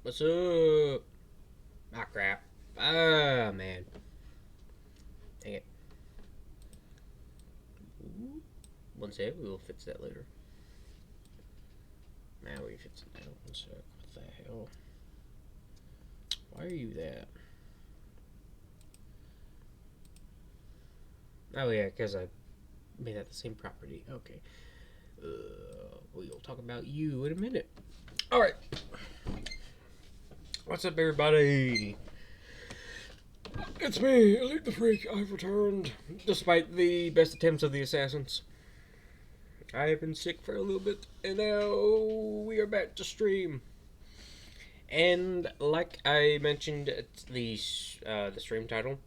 What's up? Ah, crap. Ah, man. Dang it. Ooh. One sec, we will fix that later. Now we fix it now. One sec. What the hell? Why are you that? Oh, yeah, because I made that the same property. Okay. We'll talk about you in a minute. Alright. What's up, everybody? It's me, Elite the Freak. I've returned, despite the best attempts of the assassins. I have been sick for a little bit, and now we are back to stream. And like I mentioned, it's the stream title,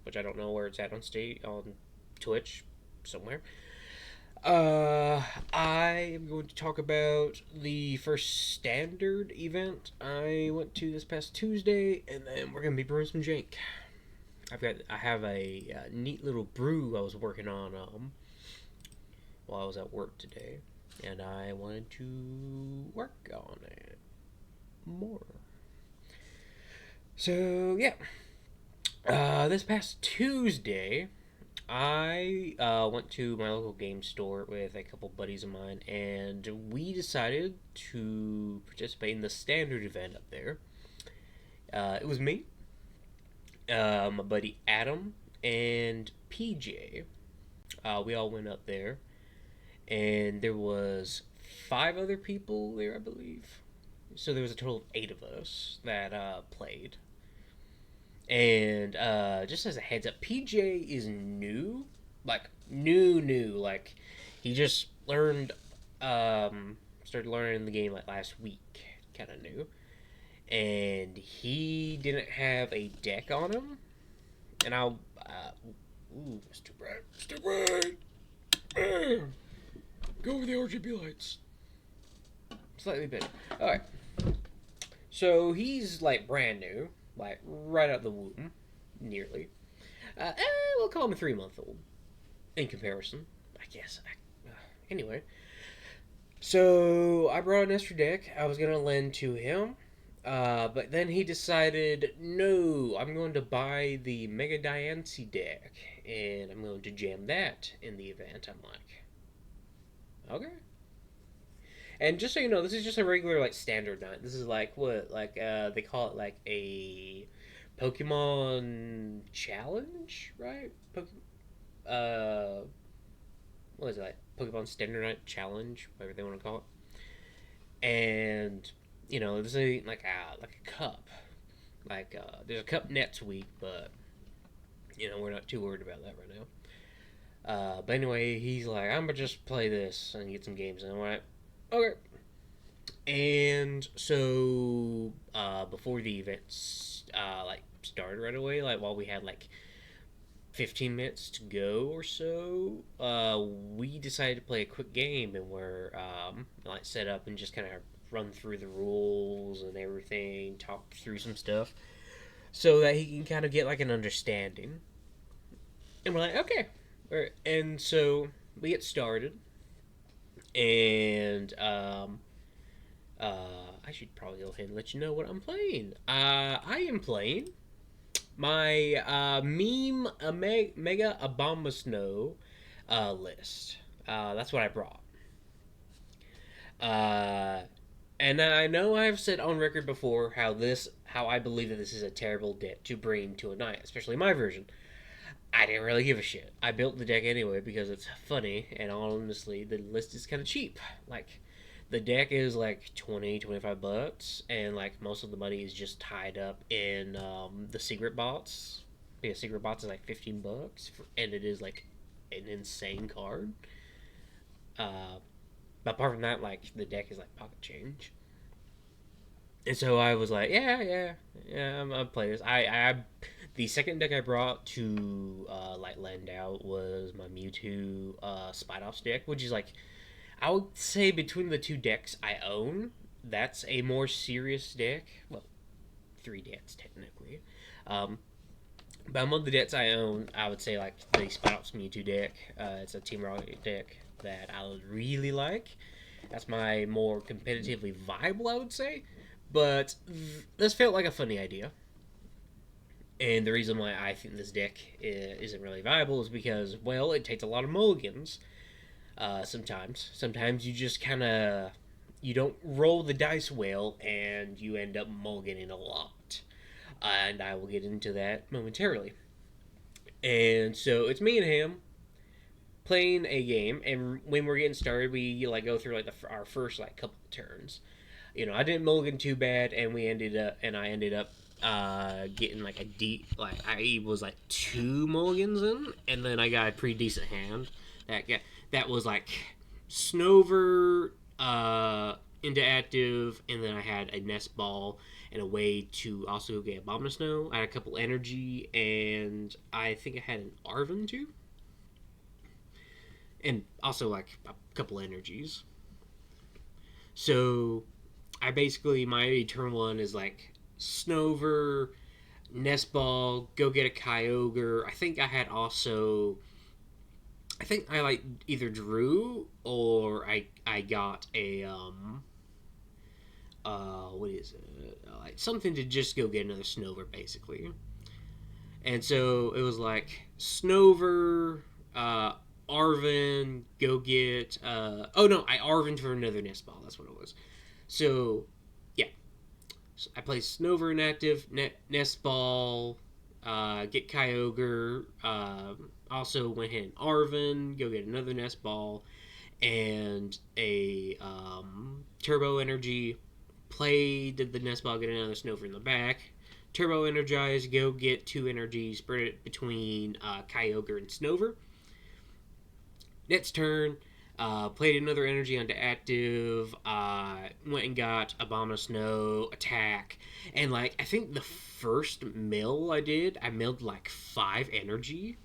which I don't know where it's at on Twitch, somewhere. I am going to talk about the first standard event I went to this past Tuesday, and then we're gonna be brewing some jank. I have a neat little brew I was working on while I was at work today, and I wanted to work on it more. So yeah, this past Tuesday, I went to my local game store with a couple buddies of mine, and we decided to participate in the standard event up there. It was me, my buddy Adam, and PJ. We all went up there, and there was 5 other people there, I believe. So there was a total of 8 of us that played. And just as a heads up, PJ is new, like new. Like he just started learning the game like last week, kind of new, and he didn't have a deck on him. And ooh, it's too bright, it's too bright. Go with the RGB lights. Slightly better. All right. So he's like brand new, like right out the womb, nearly. We'll call him a 3-month-old in comparison, I guess. Anyway, so I brought an extra deck I was gonna lend to him, but then he decided, no, I'm going to buy the Mega Diancie deck, and I'm going to jam that in the event. I'm like, okay. And just so you know, this is just a regular like standard night. This is like what they call it like a Pokemon challenge, right? Uh, what is it like? Pokemon Standard Night Challenge, whatever they want to call it. And this is like a cup. Like there's a cup next week, but we're not too worried about that right now. But anyway, he's like, I'm gonna just play this and get some games, and I'm like, okay. And so before the events like started right away, like while we had like 15 minutes to go or so, we decided to play a quick game, and we're like set up and just kind of run through the rules and everything, talk through some stuff, so that he can kind of get like an understanding. And we're like, okay, and so we get started, and I should probably go ahead and let you know what I'm playing. I am playing my meme Mega Abomasnow list. That's what I brought. And I know I've said on record before how I believe that this is a terrible deck to bring to a night, especially my version. I didn't really give a shit. I built the deck anyway because it's funny, and honestly, the list is kind of cheap. Like, the deck is like 20-25 bucks, and like most of the money is just tied up in the secret bots. Yeah, secret bots is like 15 bucks, and it is like an insane card. But apart from that, like the deck is like pocket change. And so I was like, yeah, I'm gonna play this. The second deck I brought to like lend out was my Mewtwo Spidoffs deck, which is like, I would say between the 2 decks I own, that's a more serious deck. Well, 3 decks technically. But among the decks I own, I would say like the Spidoffs Mewtwo deck. It's a Team Rocket deck that I would really like. That's my more competitively viable, I would say. But this felt like a funny idea. And the reason why I think this deck isn't really viable is because, well, it takes a lot of mulligans. Sometimes you just kind of you don't roll the dice well, and you end up mulliganing a lot. And I will get into that momentarily. And so it's me and him playing a game, and when we're getting started, we like go through like our first like couple of turns. I didn't mulligan too bad, and I ended up getting like a deep, like I was like two mulligans in, and then I got a pretty decent hand. That was like Snover into active, and then I had a nest ball and a way to also get Abomasnow. I had a couple energy, and I think I had an Arven too, and also like a couple energies. So I basically my turn one is like Snover, Nest Ball, go get a Kyogre. I think I had also. I think I like either drew or I got a what is it like something to just go get another Snover basically. And so it was like Snover, Arven, go get. Oh no, I Arven for another Nest Ball. That's what it was. So, yeah. So I play Snover inactive, Nest Ball, get Kyogre. Also went ahead and Arven, go get another Nest Ball, and a Turbo Energy. Did the Nest Ball, get another Snover in the back. Turbo Energize, go get two energies, spread it between Kyogre and Snover. Next turn, played another energy onto active, went and got Abomasnow, attack, and like I think the first mill I milled like 5 energy,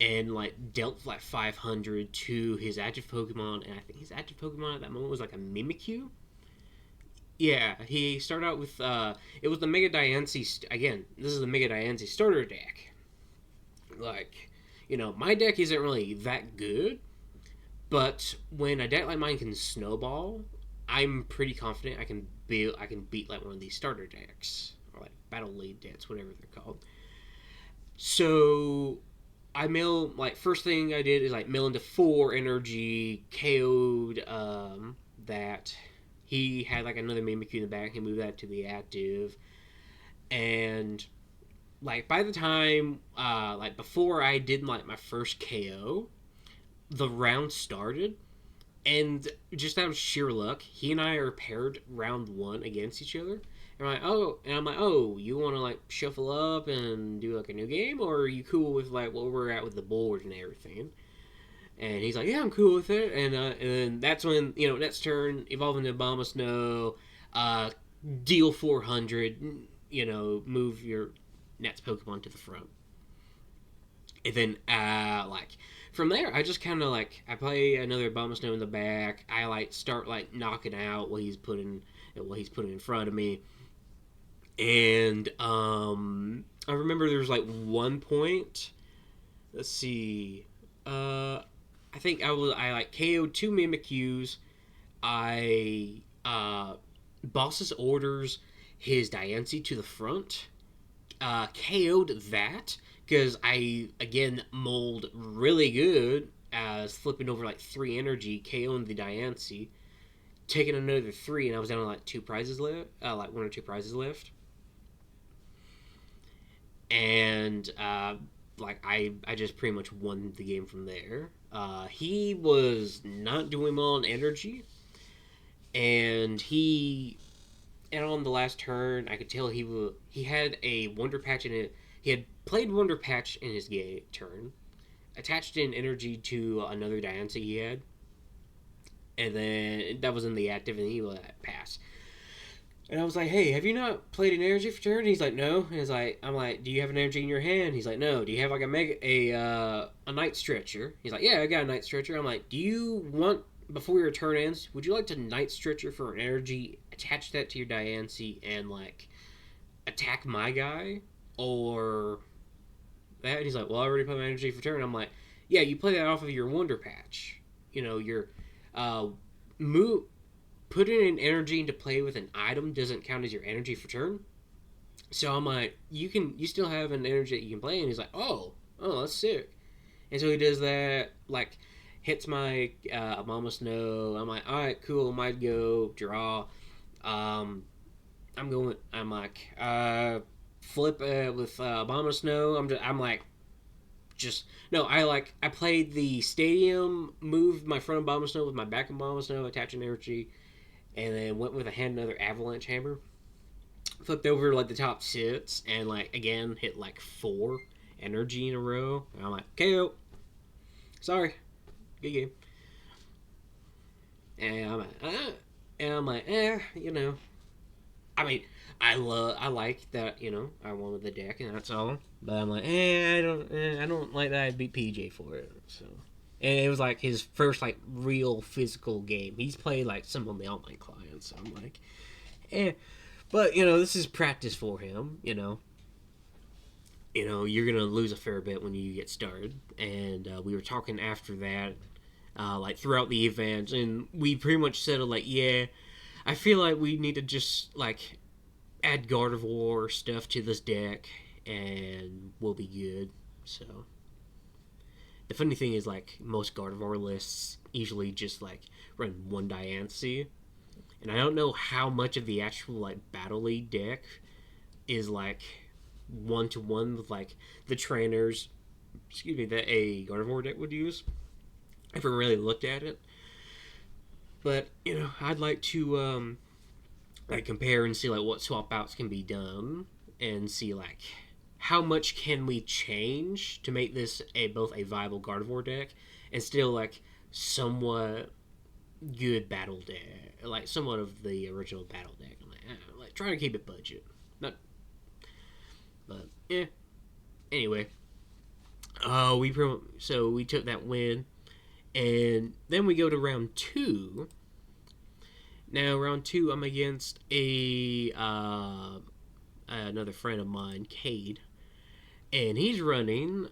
and like dealt like 500 to his active Pokemon, and I think his active Pokemon at that moment was like a Mimikyu. Yeah, he started out with it was the Mega Diancie. Again, this is the Mega Diancie starter deck. Like, my deck isn't really that good, but when a deck like mine can snowball, I'm pretty confident I can beat like one of these starter decks or like battle lead decks, whatever they're called. So I mill like first thing I did is like mill into 4 energy, KO'd that. He had like another Mimikyu in the back. He moved that to the active, and like by the time like before I did like my first KO, the round started, and just out of sheer luck, he and I are paired round 1 against each other. And I'm like, oh, you want to like shuffle up and do like a new game, or are you cool with like where we're at with the board and everything? And he's like, yeah, I'm cool with it. And then that's when next turn evolve into Abomasnow, deal 400, move your next Pokemon to the front, and then like from there, I just kind of like I play another Abomasnow in the back. I like start like knocking out what he's putting in front of me, and I remember there's like one point. Let's see, I think I like KO'd 2 Mimikyus. I Boss's orders his Diancie to the front. KO'd that because I again mold really good as flipping over like 3 energy, KO'ing the Diancie, taking another 3, and I was down to like 2 prizes left, like 1 or 2 prizes left, and like I just pretty much won the game from there. He was not doing well on energy, and on the last turn I could tell he had a Wonder Patch in it. He had played Wonder Patch in his turn, attached in energy to another Diancie he had, and then that was in the active, and he let that pass. And I was like, hey, have you not played an energy for turn? And he's like, no. And I'm like, do you have an energy in your hand? He's like, no. Do you have like a Night Stretcher? He's like, yeah, I got a Night Stretcher. I'm like, do you want, before your turn ends, would you like to Night Stretcher for an energy, attach that to your Diancie, and like attack my guy? Or that? And he's like, well, I already put my energy for turn. I'm like, yeah, you play that off of your Wonder Patch. Your move. putting an energy into play with an item doesn't count as your energy for turn. So I'm like, you still have an energy that you can play, and he's like, oh, that's sick. And so he does that, like, hits my Mama Snow. I'm like, all right, cool, might go draw. I'm like, flip with Mama Snow. I'm like, just no. I played the stadium, moved my front of Bomb Snow with my back of Bomb Snow, attaching energy, and then went with a hand another Avalanche Hammer. Flipped over like the top six, and like again hit like 4 energy in a row. And I'm like, KO. Sorry, good game. And I'm like, you know. I mean, I like that, you know, I won with the deck and that's all. But I'm like, I don't like that I beat PJ for it. So, and it was like his first like real physical game. He's played like some on the online clients. So I'm like, but you know, this is practice for him. You're gonna lose a fair bit when you get started. And we were talking after that, like throughout the event, and we pretty much settled like, yeah, I feel like we need to just like add Gardevoir stuff to this deck, and we'll be good. So the funny thing is, like, most Gardevoir lists usually just like run one Diancie, and I don't know how much of the actual like Battle League deck is like 1-to-1 with like the trainers, that a Gardevoir deck would use. I haven't really looked at it, but I'd like to like compare and see like what swap outs can be done, and see like how much can we change to make this both a viable Gardevoir deck and still like somewhat good battle deck, like somewhat of the original battle deck. I'm like trying to keep it budget, not, but yeah. Anyway, we took that win, and then we go to round 2. Now, round 2, I'm against another friend of mine, Cade, and he's running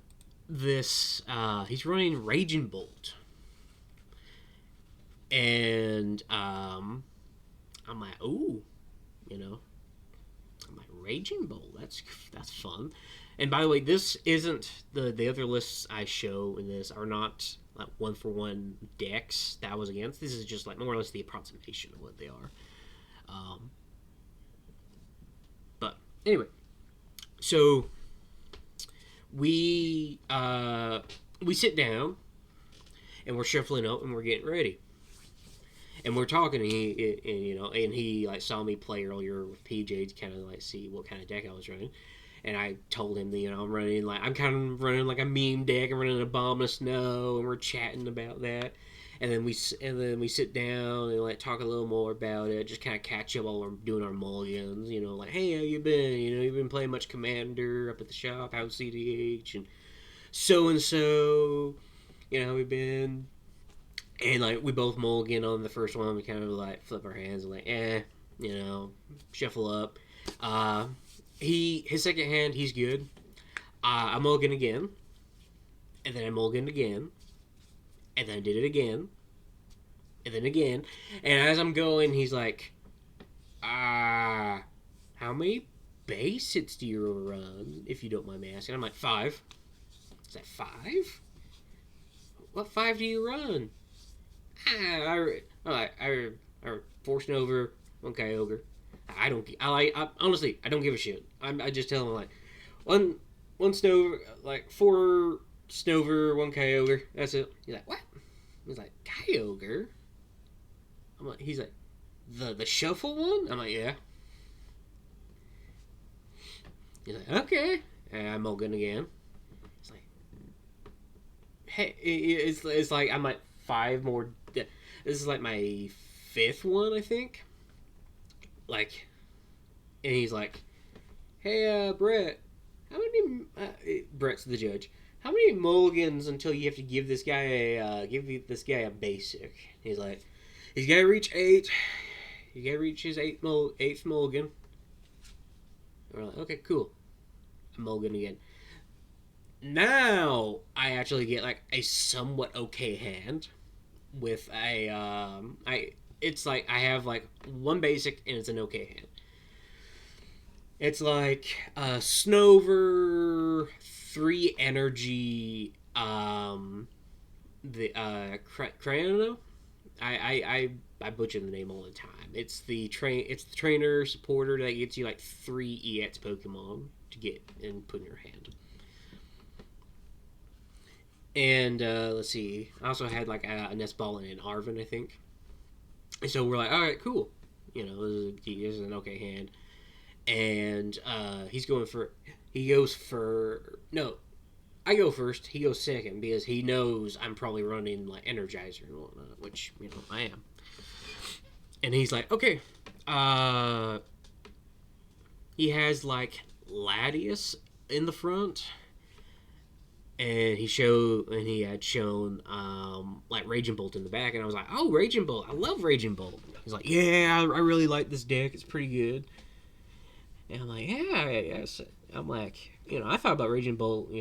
this. He's running Raging Bolt, and I'm like, ooh, I'm like, Raging Bolt. That's fun. And by the way, this isn't the other lists I show in this are not like 1-for-1 decks that I was against. This is just like more or less the approximation of what they are. But anyway, so we sit down and we're shuffling up and we're getting ready. And we're talking, and he like saw me play earlier with PJ to kind of like see what kind of deck I was running. And I told him that, I'm kind of running like a meme deck. I'm running a Bomb of Snow, and we're chatting about that. And then we sit down and like talk a little more about it, just kind of catch up while we're doing our mulligans. Like, hey, how you been? You've been playing much Commander up at the shop, how's CDH, and so. We've been, and like we both mulligan on the first one. We kind of like flip our hands and like, shuffle up. His second hand, he's good. I mulligan again, and then I mulliganed again, and then I did it again, and then again. And as I'm going, he's like, how many base hits do you run, if you don't mind me asking? I'm like, 5. Is that 5? What 5 do you run? I forcing over 1 Kyogre. Honestly, I don't give a shit. I just tell him like one Snover, like 4 Snover, 1 Kyogre. That's it. He's like, what? He's like, Kyogre? He's like, the shuffle one? I'm like, yeah. He's like, okay. And I'm mulligan again. It's like, hey, it's like I'm like 5 more. This is like my 5th one, I think. Like, and he's like, hey, Brett, how many, Brett's the judge, how many mulligans until you have to give this guy a basic? He's like, he's got to reach 8. You got to reach his 8th mulligan. And we're like, okay, cool. I'm mulligan again. Now, I actually get like a somewhat okay hand with it's like I have like one basic and it's an okay hand. It's like Snover, 3 energy, the Cryono. I butcher the name all the time. It's the trainer supporter that gets you like 3 EX Pokemon to get and put in your hand. And let's see, I also had like a Nest Ball and an Arvin, I think. And so we're like, all right, cool. This is an okay hand. And he goes for no, I go first. He goes second because he knows I'm probably running like Energizer and whatnot, which I am. And he's like, okay, he has like Latias in the front, and he had shown like Raging Bolt in the back, and I was like, oh, Raging Bolt, I love Raging Bolt. He's like, yeah, I really like this deck. It's pretty good. And I'm like, yeah, yes. I'm like, I thought about Raging Bolt,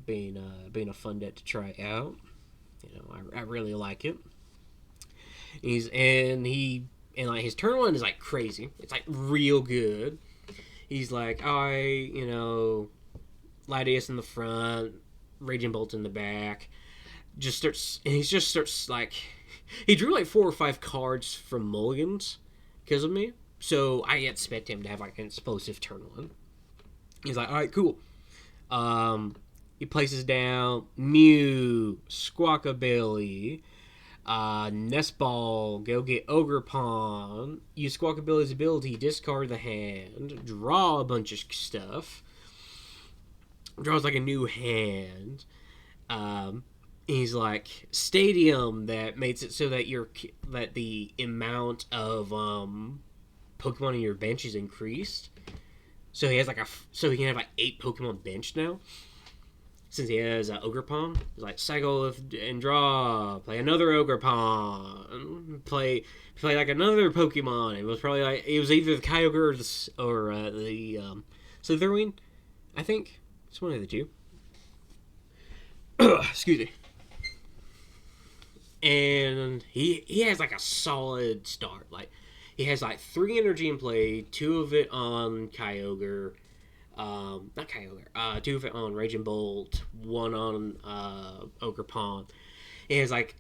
being a fun deck to try out. I really like it. And like his turn one is like crazy. It's like real good. He's like, Latias in the front, Raging Bolt in the back. He just starts like, he drew like 4 or 5 cards from mulligans because of me. So I expect him to have like an explosive turn one. He's like, all right, cool. He places down Mew, Squawkabilly, Nest Ball, go get Ogerpon, use Squawkabilly's ability, discard the hand, draw a bunch of stuff. Draws like a new hand. He's like Stadium that makes it so that that the amount of Pokemon in your bench is increased. So he has so he can have like 8 Pokemon bench now. Since he has Ogerpon, he's like cycle and draw, play another Ogerpon, play like another Pokemon. It was probably like it was either the Kyogre or the Slitherwing, I think. It's one of the two. Excuse me. And he has like a solid start. Like he has like 3 energy in play, 2 of it on Kyogre. Not Kyogre. 2 of it on Raging Bolt, 1 on Ogerpon. He has like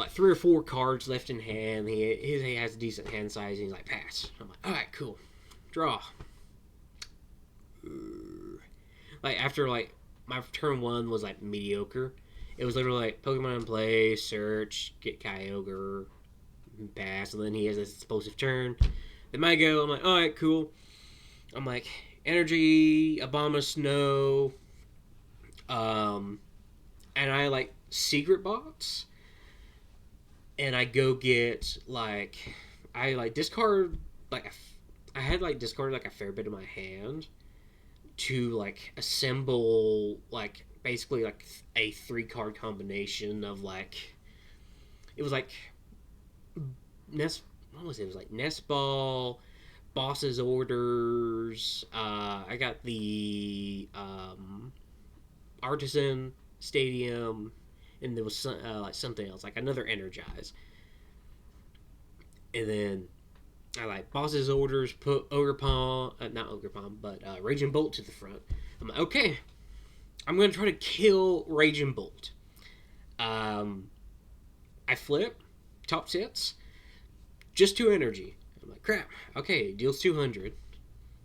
3 or 4 cards left in hand. He has a decent hand size. And he's like, pass. I'm like, all right, cool. Draw. Like after like my turn 1 was like mediocre. It was literally like Pokemon in play, search, get Kyogre, pass, and then he has this explosive turn. Then my go, I'm like, all right, cool. I'm like, energy, Abomasnow, and I like secret box, and I go get like, I like discard like I had like discarded like a fair bit of my hand to like assemble like basically like a 3-card combination of like it was like what was it? It was like Nest Ball, Boss's Orders. I got the Artisan Stadium, and there was like something else, like another Energize. And then I like Boss's Orders, put Ogerpon, not Ogerpon, but Raging Bolt to the front. I'm like, okay, I'm going to try to kill Raging Bolt. I flip, top sets, just 2 energy. I'm like, crap, okay, deals 200.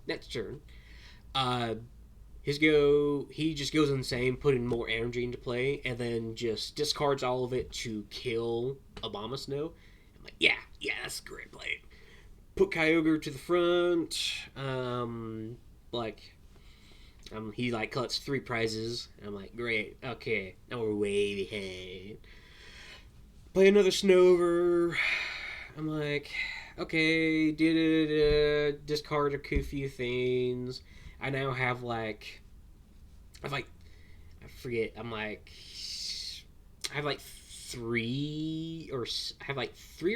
Next turn. He just goes insane, putting more energy into play, and then just discards all of it to kill Abomasnow. I'm like, yeah, that's a great play. Put Kyogre to the front. He like collects 3 prizes. I'm like, great, okay, now we're way behind. Play another Snover. I'm like, okay, discard a few things. I now have like, I forget. I have like 3 or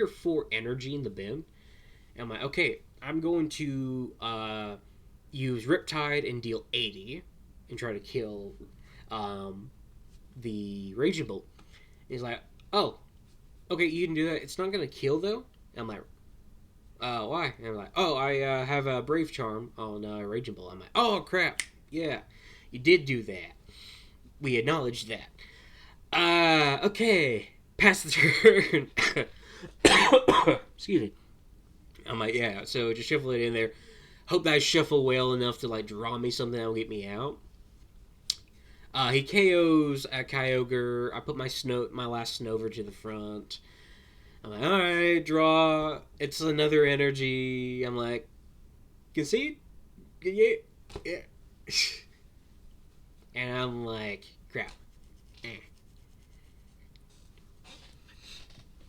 4 energy in the bin. And I'm like, okay, I'm going to use Riptide and deal 80 and try to kill the Raging Bolt. And he's like, oh, okay, you can do that. It's not going to kill, though. I'm like, why? And I'm like, oh, I have a Brave Charm on Raging Bull. I'm like, oh, crap. Yeah, you did do that. We acknowledge that. Okay. Pass the turn. Excuse me. I'm like, yeah, so just shuffle it in there. Hope that I shuffle well enough to, like, draw me something that'll get me out. He KOs a Kyogre. I put my last Snover to the front. I'm like, alright, draw. It's another energy. I'm like, concede? Yeah. Yeah. And I'm like, crap. Eh.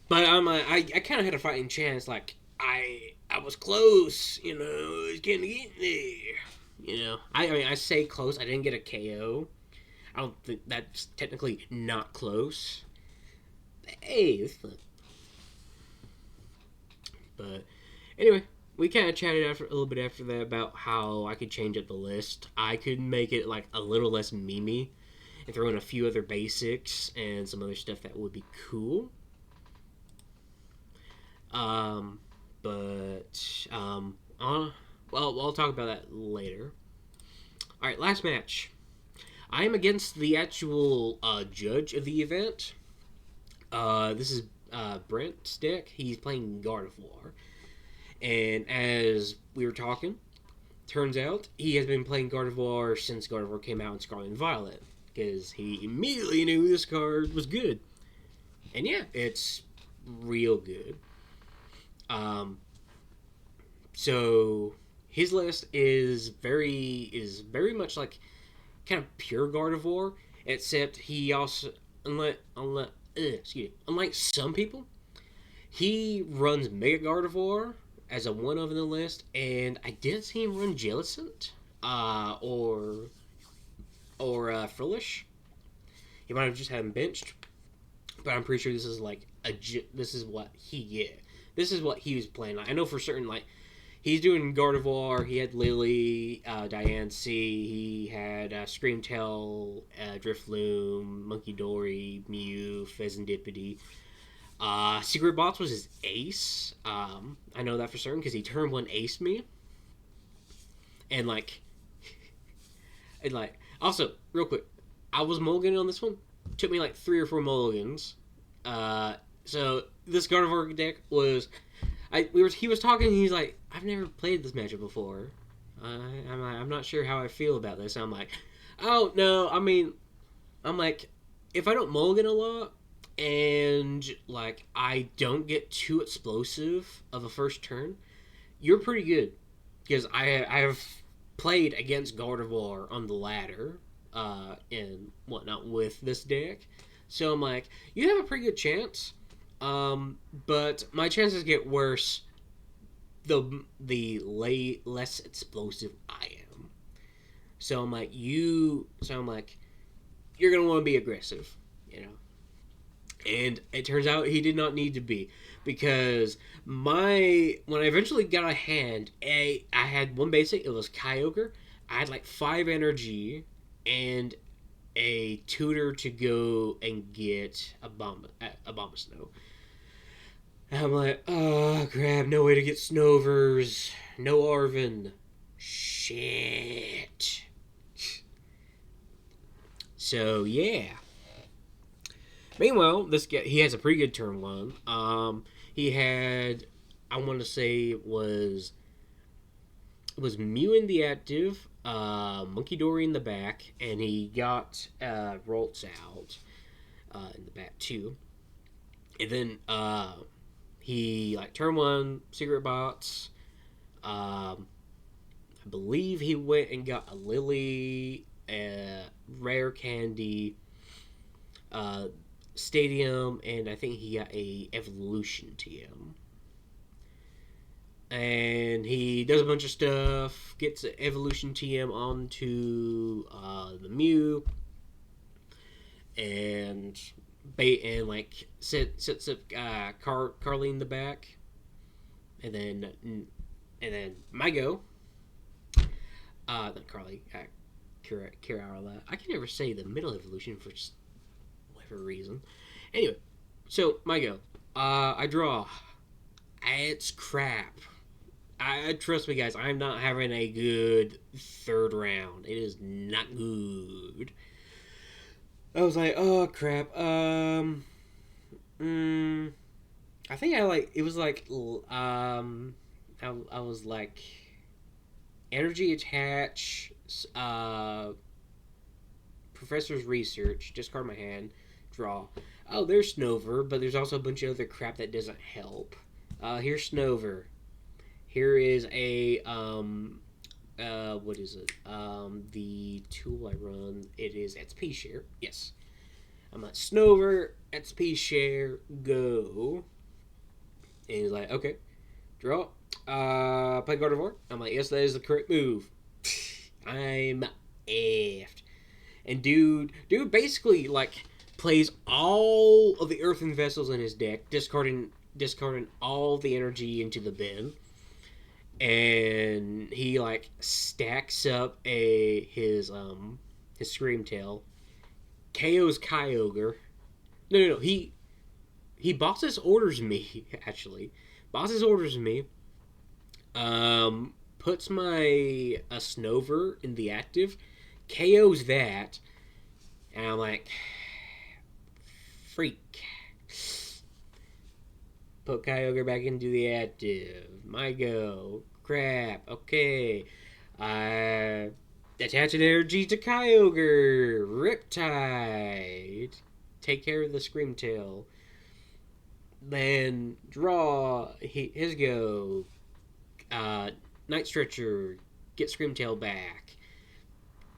But I'm like, I kind of had a fighting chance. Like, I was close, you know, I was getting there. You know, I mean, I say close. I didn't get a KO. I don't think that's technically not close. Hey, it's fun. But anyway, we kind of chatted after a little bit after that about how I could change up the list. I could make it like a little less memey and throw in a few other basics and some other stuff that would be cool. Um, but well, I'll talk about that later. All right, last match. I am against the actual judge of the event. This is Brent's deck. He's playing Gardevoir. And as we were talking, turns out he has been playing Gardevoir since Gardevoir came out in Scarlet and Violet. Because he immediately knew this card was good. And yeah, it's real good. Um, so his list is very much like kind of pure Gardevoir, except he also unlike some people, he runs Mega Gardevoir as a one of in the list, and I didn't see him run Jellicent or Frillish. He might have just had him benched, but I'm pretty sure this is like this is what this is what he was playing. I know for certain like he's doing Gardevoir. He had Lily, Diancie. He had Screamtail, Drifloon, Monkey Dory, Mew, Pheasantipity. Secret Bots was his ace. I know that for certain because he turn one aced me. And like, also, real quick, I was mulliganing on this one. Took me like 3 or 4 mulligans. So this Gardevoir deck was he was talking. And he's like, I've never played this matchup before. I'm not sure how I feel about this. I'm like, oh no. I mean, I'm like, if I don't mulligan a lot and like I don't get too explosive of a first turn, you're pretty good because I have played against Gardevoir on the ladder and whatnot with this deck. So I'm like, you have a pretty good chance. But my chances get worse the less explosive I am. So I'm like, you're gonna want to be aggressive, you know. And it turns out he did not need to be because when I eventually got a hand, I had one basic. It was Kyogre. I had like 5 energy and a tutor to go and get a Bomb Snow. And I'm like, oh crap, no way to get Snovers, no Arven, shit. So yeah. Meanwhile, this guy he has a pretty good turn one. He had, I want to say it was Mew in the active, Monkey Dory in the back, and he got Rolts out in the back too. And then he like turn one Secret Bots. I believe he went and got a Lily, Rare Candy, uh, Stadium, and I think he got a Evolution TM. And he does a bunch of stuff, gets an Evolution TM onto the Mew, and like sets up Carly in the back, and then my go. Not Carly, Kira. I can never say the middle evolution for just whatever reason. Anyway, so my go. I draw It's crap. I trust me, guys. I'm not having a good third round. It is not good. I was like, oh crap. I think I like. It was like, I was like, energy attach. Professor's research. Discard my hand. Draw. Oh, there's Snover, but there's also a bunch of other crap that doesn't help. Here's Snover. Here is a what is it? The tool I run. It is XP share. Yes. I'm like Snover XP share go. And he's like, okay, draw. Play Gardevoir. I'm like, yes, that is the correct move. I'm effed. And dude basically like plays all of the earthen vessels in his deck, discarding all the energy into the bin. And he like stacks up his Scream Tail, KO's Kyogre. No. He bosses orders me actually. Bosses orders me. Puts my a Snover in the active, KO's that, and I'm like, freak. Put Kyogre back into the active. My go. Crap. Okay. Attach an energy to Kyogre. Riptide. Take care of the Scream Tail. Then draw his go. Night Stretcher. Get Scream Tail back.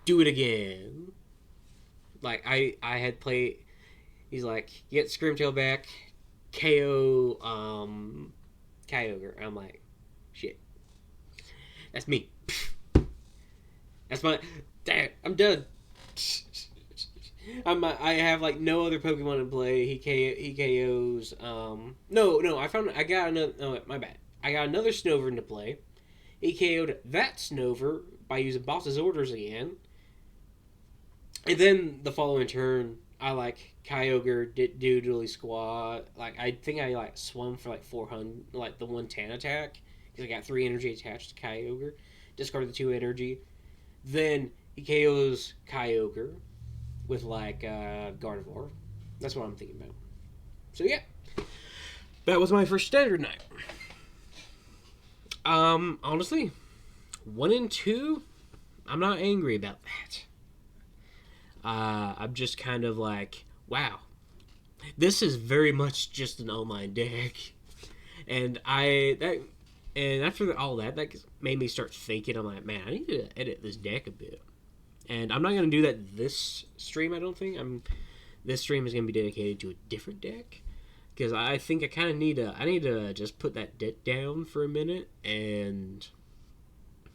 Do it again. Like I had played. He's like, get Scream Tail back. KO Kyogre. I'm like, shit. That's me. That's my. Damn, I'm done. I have like no other Pokemon in play. He KOs. No. I got another. No, my bad. I got another Snover into play. He KO'd that Snover by using Boss's orders again. And then the following turn, I like Kyogre doodly squat. Like I think I like swung for like 400, like the 110 attack because I got 3 energy attached to Kyogre. Discarded the 2 energy. Then he KOs Kyogre with like Gardevoir. That's what I'm thinking about. So yeah, that was my first standard night. Honestly, 1 and 2, I'm not angry about that. I'm just kind of like, wow, this is very much just an online deck, and after all that made me start thinking. I'm like, man, I need to edit this deck a bit, and I'm not gonna do that this stream. I don't think this stream is gonna be dedicated to a different deck because I think I kind of need to just put that deck down for a minute and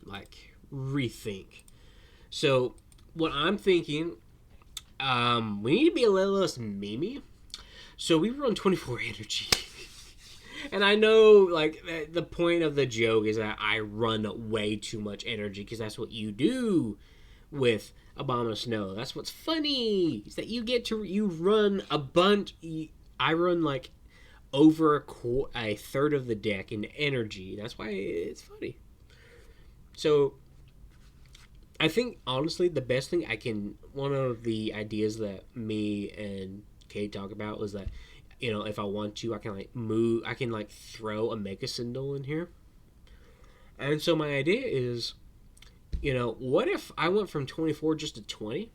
like rethink. So what I'm thinking. We need to be a little less memey. So we run 24 energy. And I know, like, the point of the joke is that I run way too much energy because that's what you do with Abominable Snow. That's what's funny. Is that you run a bunch. I run, like, over a third of the deck in energy. That's why it's funny. So I think, honestly, the best thing one of the ideas that me and Kate talk about was that, if I want to, I can throw a Mega Sindel in here. And so my idea is, what if I went from 24 just to 20?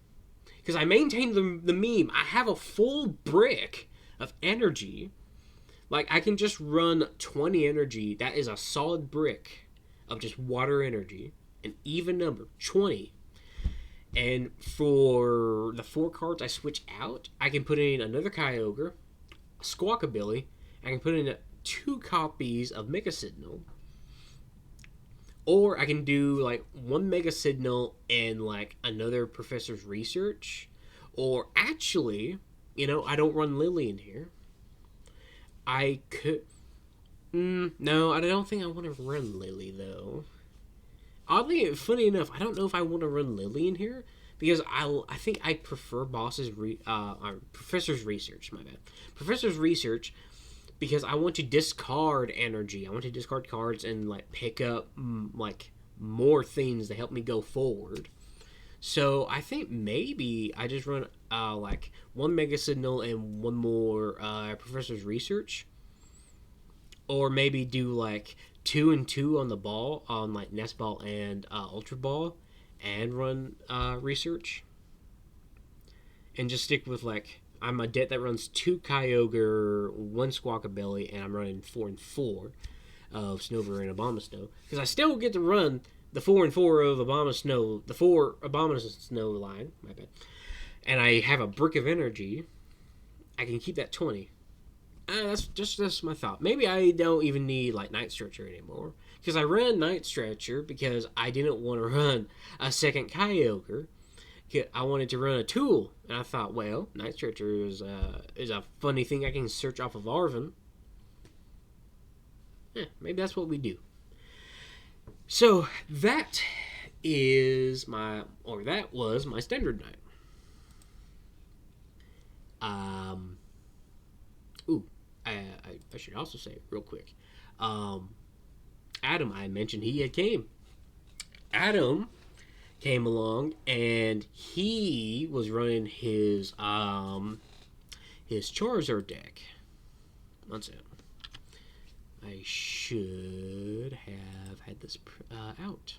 Because I maintain the meme. I have a full brick of energy. Like, I can just run 20 energy. That is a solid brick of just water energy. An even number, 20. And for the 4 cards I switch out, I can put in another Kyogre, a Squawkabilly, I can put in 2 copies of Mega Signal, or I can do like 1 Mega Signal and like another Professor's Research, or actually, I don't run Lily in here. I could... no, I don't think I want to run Lily though. Oddly, funny enough, I don't know if I want to run Lily in here because I think I prefer Professor's Research. My bad. Professor's Research because I want to discard energy. I want to discard cards and like pick up like more things to help me go forward. So I think maybe I just run like one Mega Signal and one more Professor's Research, or maybe do like 2 and 2 on the ball on like Nest Ball and Ultra Ball, and run Research, and just stick with like I'm a deck that runs 2 Kyogre, 1 Squawkabilly, and I'm running 4 and 4 of Snover and Abomasnow because I still get to run the 4 and 4 of Abomasnow, the 4 Abomasnow line. My bad. And I have a Brick of Energy. I can keep that 20. That's my thought. Maybe I don't even need like Night Stretcher anymore because I ran Night Stretcher because I didn't want to run a second Kyogre. I wanted to run a tool, and I thought, well, Night Stretcher is a funny thing I can search off of Arvin. Yeah, maybe that's what we do. So that was my standard night. I should also say real quick. Adam, I mentioned he had came. Adam came along and he was running his Charizard deck. One second. I should have had this out.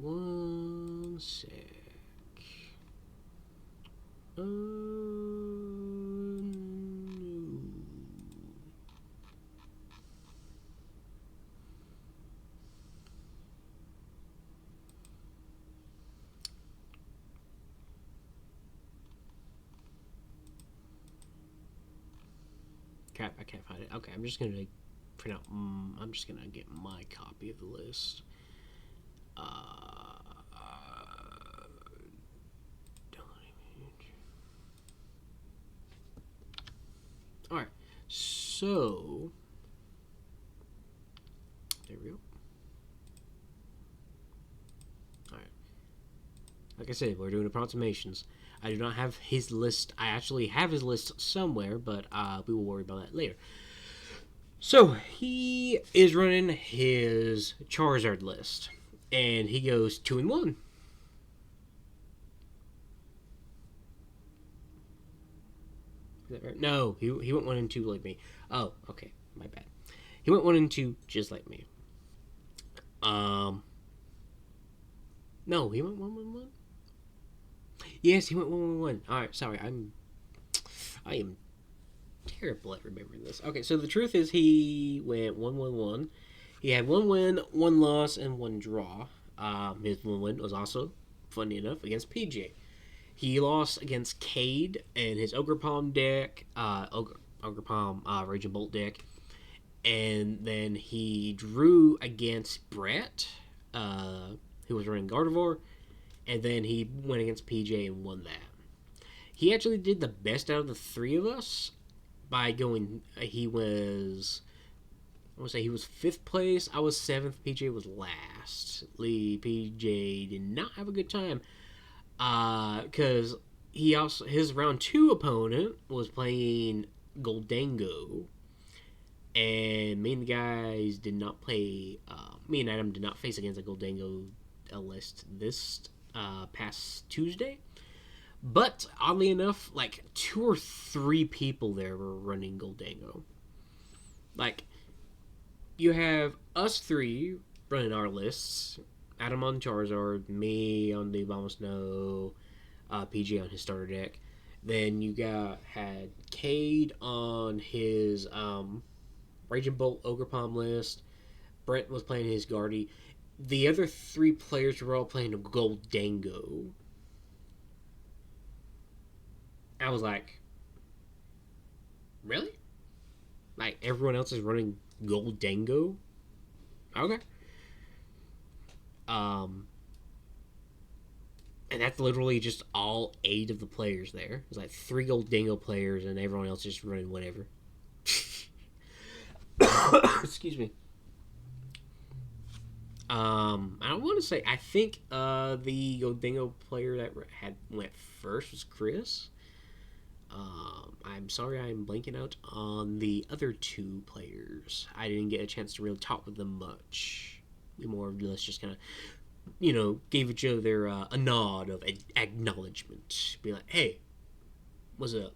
One sec. No. Crap, I can't find it. Okay, I'm just gonna print out. I'm just gonna get my copy of the list. Alright, so there we go. Alright. Like I said, we're doing approximations. I do not have his list. I actually have his list somewhere, but we will worry about that later. So, he is running his Charizard list, and he goes 2-1. Is that right? No, he went 1-2 like me. Oh, okay, my bad. He went 1-2 just like me. No, he went 1-1. Yes, he went 1-1. All right, sorry, I am terrible at remembering this. Okay, so the truth is he went 1-1-1. He had 1 win, 1 loss, and 1 draw. His 1 win was also, funny enough, against PJ. He lost against Cade and his Ogre Palm deck, Ogre Palm Raging Bolt deck. And then he drew against Brett, who was running Gardevoir. And then he went against PJ and won that. He actually did the best out of the 3 of us by going. He was 5th place. I was 7th. PJ was last. PJ did not have a good time. Because his round 2 opponent was playing Goldango, and me and the guys did not play. Me and Adam did not face against a Goldango list this past Tuesday. But oddly enough, like 2 or 3 people there were running Goldango. Like, you have us 3 running our lists. Adam on Charizard, me on the Abomasnow, PG on his starter deck. Then you had Cade on his Raging Bolt Ogre Palm list. Brent was playing his Guardy. The other 3 players were all playing a Goldango. I was like, really? Like everyone else is running Gold Dango? Okay. Um, and that's literally just all 8 of the players there. It's like 3 Gold Dango players, and everyone else is running whatever. Excuse me. I don't want to say. I think the Gold Dango player that had went first was Chris. I'm sorry, I'm blanking out on the other 2 players. I didn't get a chance to really talk with them much. We more or less just kind of, gave each other a nod of acknowledgement. Be like, hey, what's up?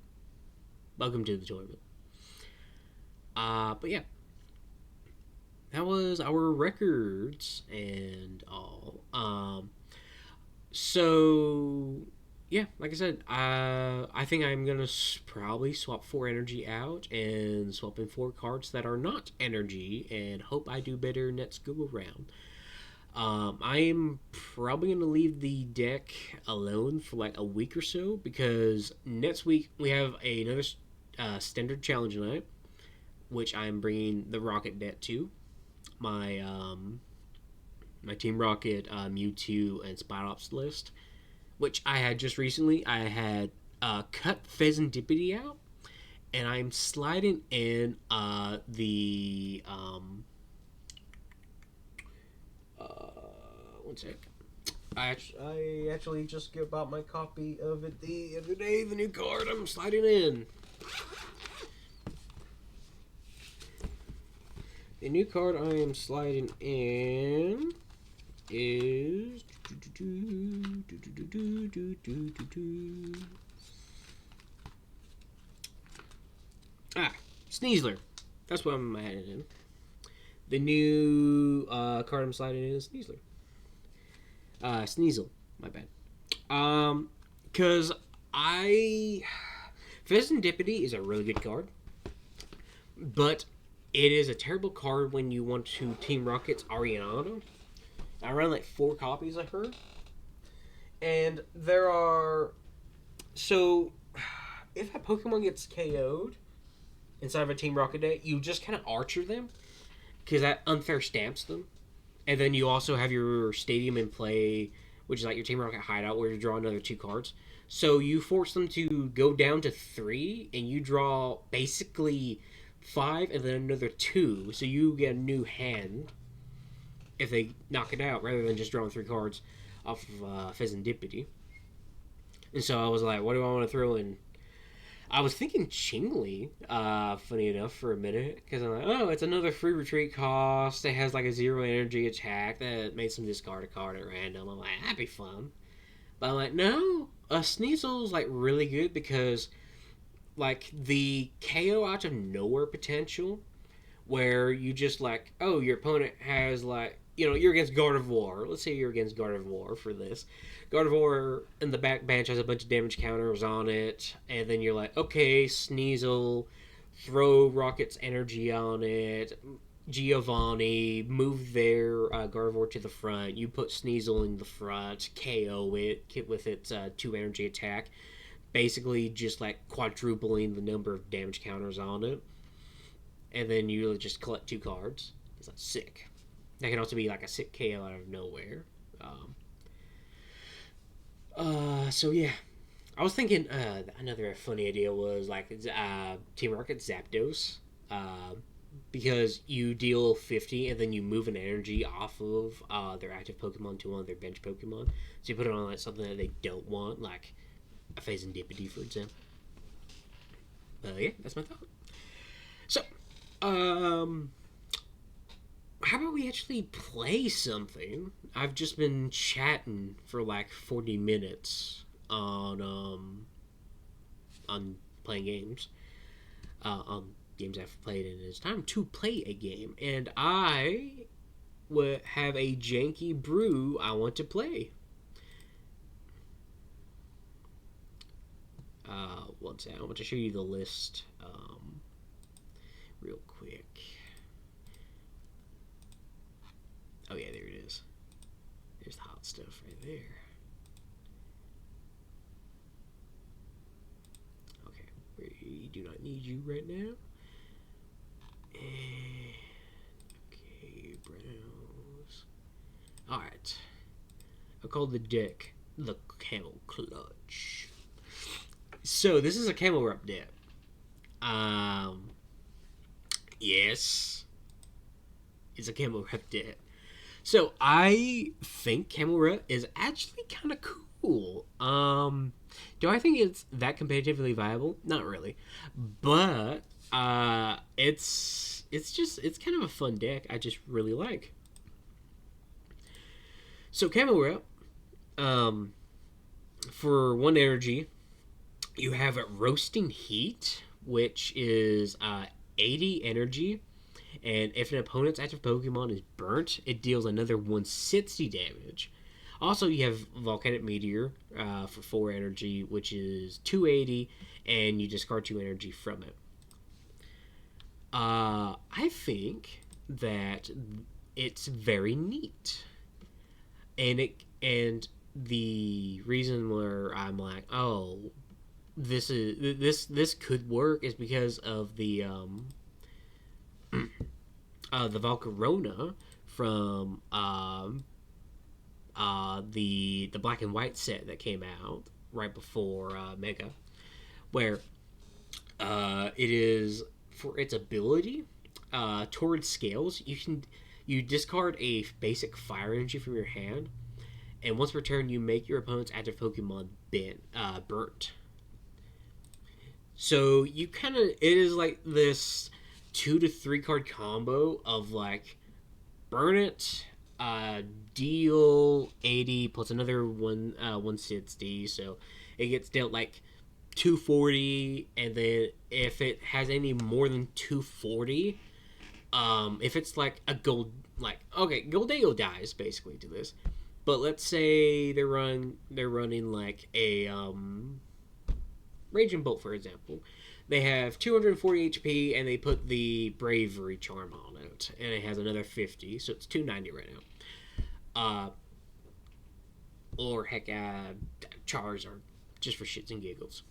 Welcome to the tournament. But yeah, that was our records and all. So yeah, like I said, I think I'm gonna probably swap 4 energy out and swap in 4 cards that are not energy, and hope I do better next go around. I'm probably gonna leave the deck alone for like a week or so because next week we have another standard challenge night, which I'm bringing the Rocket deck to my my Team Rocket Mewtwo and Spot Ops list, which I had just recently. I had cut Pheasantipity out, and I'm sliding in the one sec. I actually just bought my copy of it the other day. The new card I'm sliding in. The new card I am sliding in is Sneasler. That's what I'm adding in. The new card I'm sliding in is Sneasler. Sneasel. My bad. Because I Pheasantipity is a really good card, but it is a terrible card when you want to Team Rocket's Ariana. I ran like 4 copies of her. And there are. So, if a Pokemon gets KO'd inside of a Team Rocket deck, you just kind of archer them because that unfair stamps them. And then you also have your Stadium in play, which is like your Team Rocket hideout, where you draw another 2 cards. So you force them to go down to 3, and you draw basically 5 and then another 2. So you get a new hand if they knock it out, rather than just drawing 3 cards off of Pheasantipity. And so I was like, what do I want to throw in? I was thinking Chingly, funny enough, for a minute, because I'm like, oh, it's another free retreat cost. It has like a 0 energy attack that makes them discard a card at random. I'm like, that'd be fun. But I'm like, no, Sneasel's like really good because like the KO out of nowhere potential, where you just like, oh, your opponent has like, you're against Gardevoir. Let's say you're against Gardevoir for this. Gardevoir in the back bench has a bunch of damage counters on it, and then you're like, okay, Sneasel, throw Rocket's energy on it. Giovanni, move their Gardevoir to the front. You put Sneasel in the front, KO it with its 2 energy attack. Basically, just like quadrupling the number of damage counters on it. And then you just collect 2 cards. It's like sick. That can also be like a sick KO out of nowhere. So yeah, I was thinking another funny idea was like Team Rocket Zapdos, because you deal 50 and then you move an energy off of their active Pokemon to one of their bench Pokemon. So you put it on like something that they don't want, like a Pheasantipity, for example. Yeah, that's my thought. So, how about we actually play something? I've just been chatting for like 40 minutes on playing games, on games I've played, and it's time to play a game. And I have a janky brew I want to play. One second, I want to show you the list real quick. Oh yeah, there it is. There's the hot stuff right there. not need you right now. And, okay, browse. Alright. I'll call the deck the Camel Clutch. So, this is a Camel Rep deck. Yes. It's a Camel Rep deck. So, I think Camel Rep is actually kind of cool. Do I think it's that competitively viable? Not really. But, it's kind of a fun deck I just really like. So, Camel Rep, for 1 energy, you have Roasting Heat, which is 80 energy. And if an opponent's active Pokemon is burnt, it deals another 160 damage. Also, you have Volcanic Meteor for 4 energy, which is 280, and you discard 2 energy from it. I think that it's very neat. And the reason where I'm like, oh, this could work is because of the Volcarona from the black and white set that came out right before Mega, where it is for its ability towards scales. You discard a basic fire energy from your hand, and once per turn you make your opponent's active Pokemon burnt. So you kind of, it is like this 2 to 3 card combo of like burn it, deal 80 plus another 160, so it gets dealt like 240, and then if it has any more than 240, if it's like a gold, like, okay, Goldeo dies basically to this, but let's say they're running like a Raging Bolt, for example. They have 240 HP, and they put the Bravery Charm on it, and it has another 50, so it's 290 right now. Or heck, Charizard, just for shits and giggles.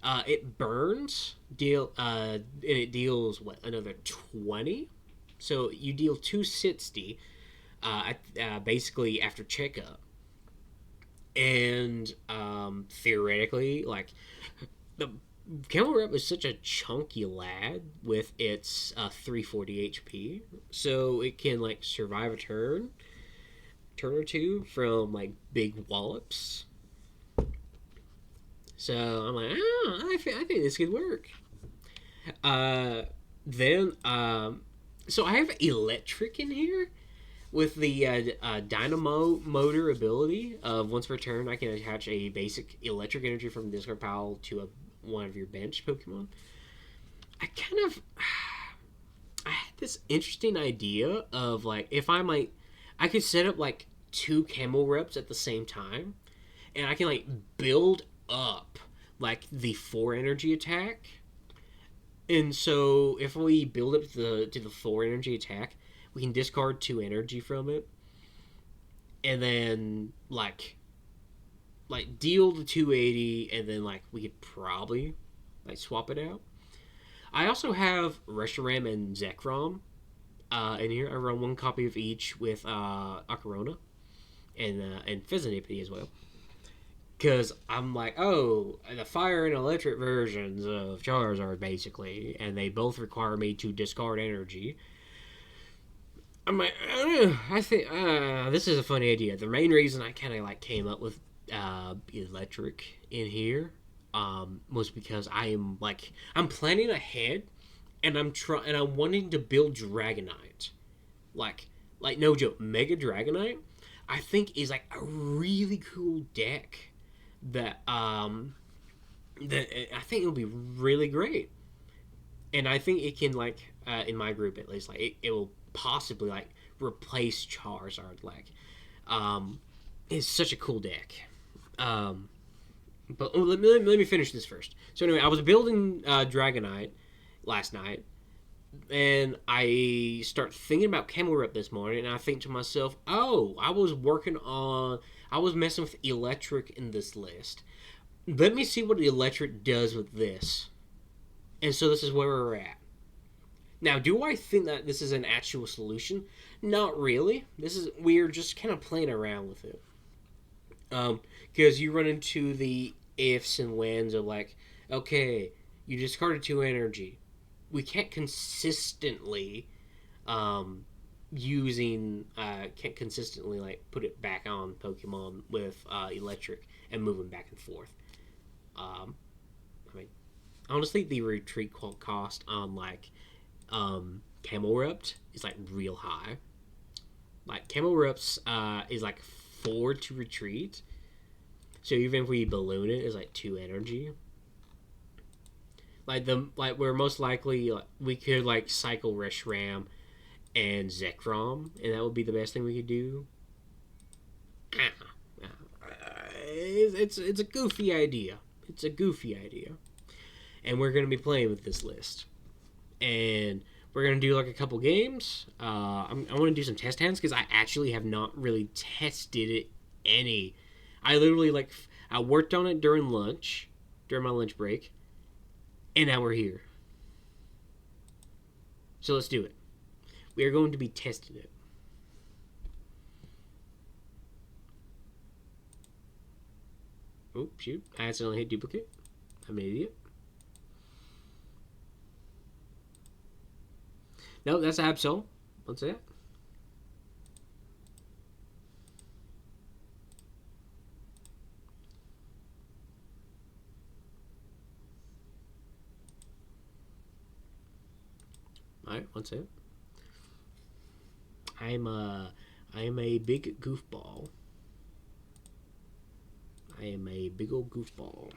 It burns, and it deals another 20, so you deal 260, basically after checkup, and theoretically, like, the Camel Rep is such a chunky lad with its 340 HP, so it can like survive a turn or two from like big wallops. So I'm like, I think this could work. So I have Electric in here with the Dynamo Motor ability of once per turn I can attach a basic electric energy from the discard pile to one of your bench Pokemon. I had this interesting idea of like, if I could set up like 2 Camel Reps at the same time, and I can like build up like the 4 energy attack. And so if we build up to the 4 energy attack, we can discard 2 energy from it, and then like deal the 280, and then like we could probably like swap it out. I also have Reshiram and Zekrom in here. I run 1 copy of each with Ocarina and Fizzanipity as well, because I'm like, oh, the fire and electric versions of Charizard basically, and they both require me to discard energy. I'm like, I think this is a funny idea. The main reason I kind of like came up with electric in here was because I'm planning ahead, and I'm wanting to build Dragonite, like no joke, Mega Dragonite. I think is like a really cool deck that I think it'll be really great, and I think it can like in my group at least, like it will possibly like replace Charizard. Like it's such a cool deck. But let me finish this first. So anyway, I was building Dragonite last night, and I start thinking about Camel Rep this morning, and I think to myself, oh, I was messing with electric in this list. Let me see what the electric does with this. And so this is where we're at. Now, do I think that this is an actual solution? Not really. We're just kind of playing around with it. Because you run into the ifs and whens of like, okay, you discarded 2 energy. We can't consistently can't consistently like put it back on Pokemon with electric and move them back and forth. I mean, honestly, the retreat cost on like Camelrupt is like real high. Like Camelrupt's is like 4 to retreat. So even if we balloon it, it's like 2 energy. We're most likely we could like cycle Reshiram and Zekrom, and that would be the best thing we could do. It's a goofy idea. It's a goofy idea, and we're gonna be playing with this list, and we're gonna do like a couple games. I want to do some test hands because I actually have not really tested it any. I literally I worked on it during my lunch break, and now we're here. So let's do it. We are going to be testing it. Oh, shoot. I accidentally hit duplicate. I'm an idiot. No, that's Absol. What's that? Alright, what's that? I am a big goofball. I am a big old goofball.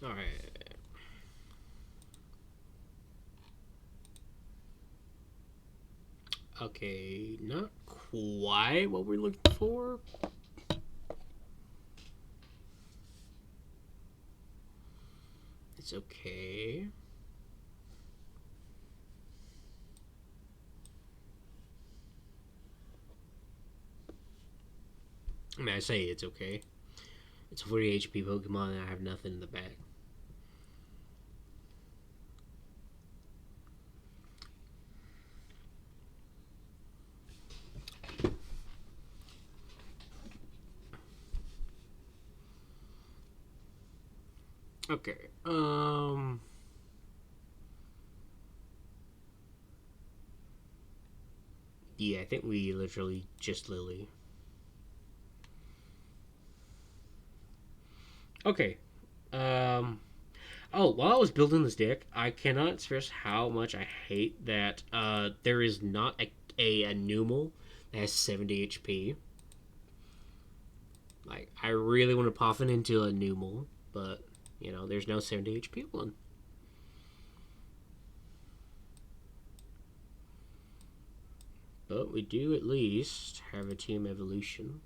Alright. Okay, not quite what we're looking for. It's okay. I mean, I say it's okay. It's a 40 HP Pokemon and I have nothing in the bag. Okay. Yeah, I think we literally just Lily. Okay. Oh, while I was building this deck, I cannot express how much I hate that there is not a Numal that has 70 HP. Like, I really want to puff it into a Numal, but, there's no 70 HP one. But we do at least have a Team Evolution.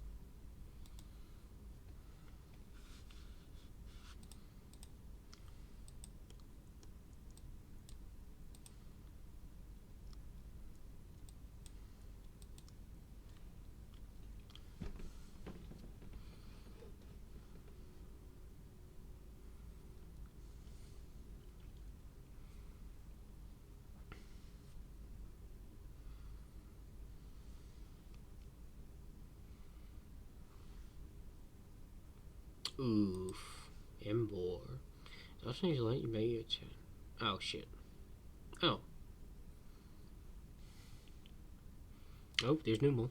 Oof. Embor. That's need to let you make it. Oh, shit. Oh. Oh, there's Numal.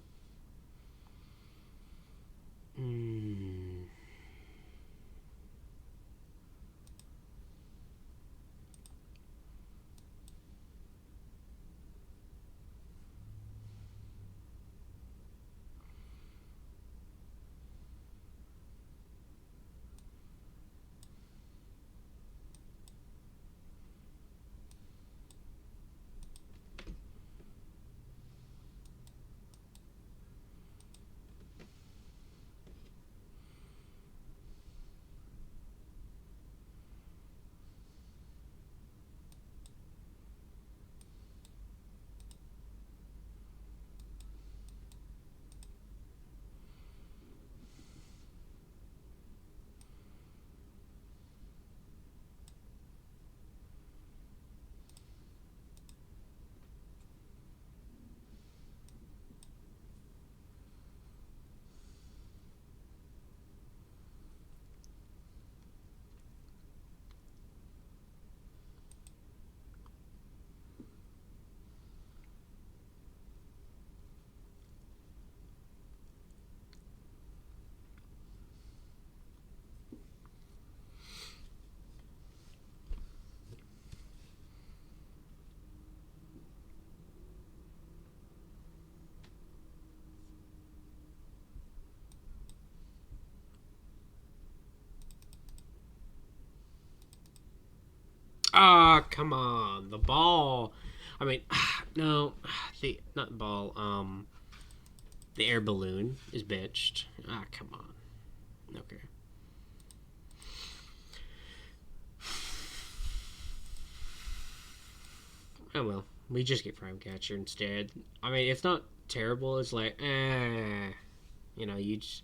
come on. The ball. I mean, no, the not the ball. The air balloon is bitched. Come on. Okay. Oh well, we just get Prime Catcher instead. I mean, it's not terrible. It's like, you just.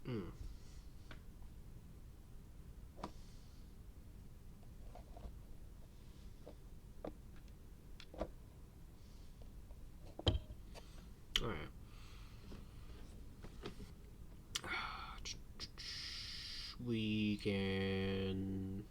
Mm. All right. We can.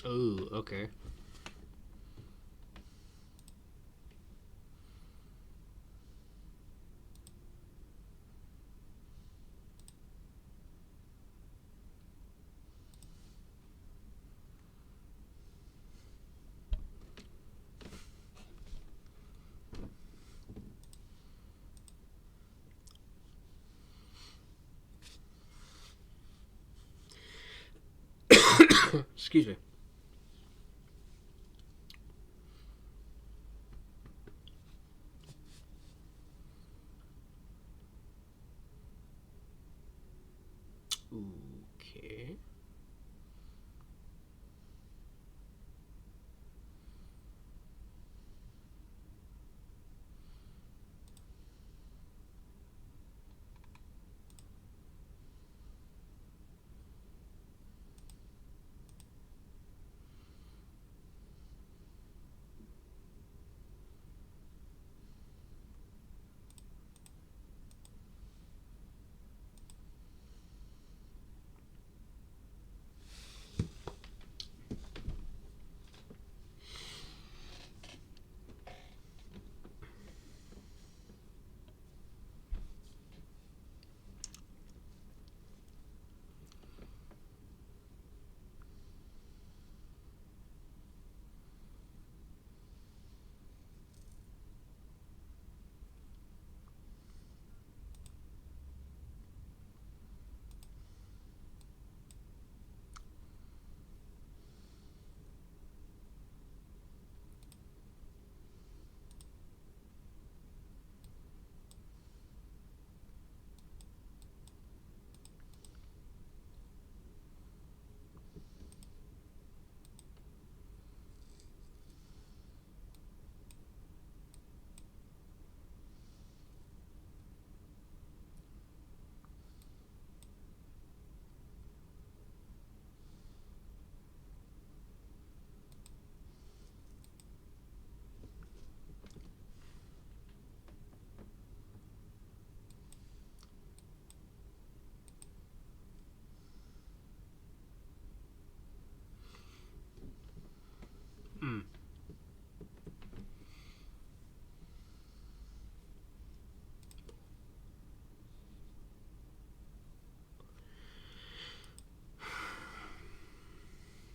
Oh, okay. Excuse me. Okay.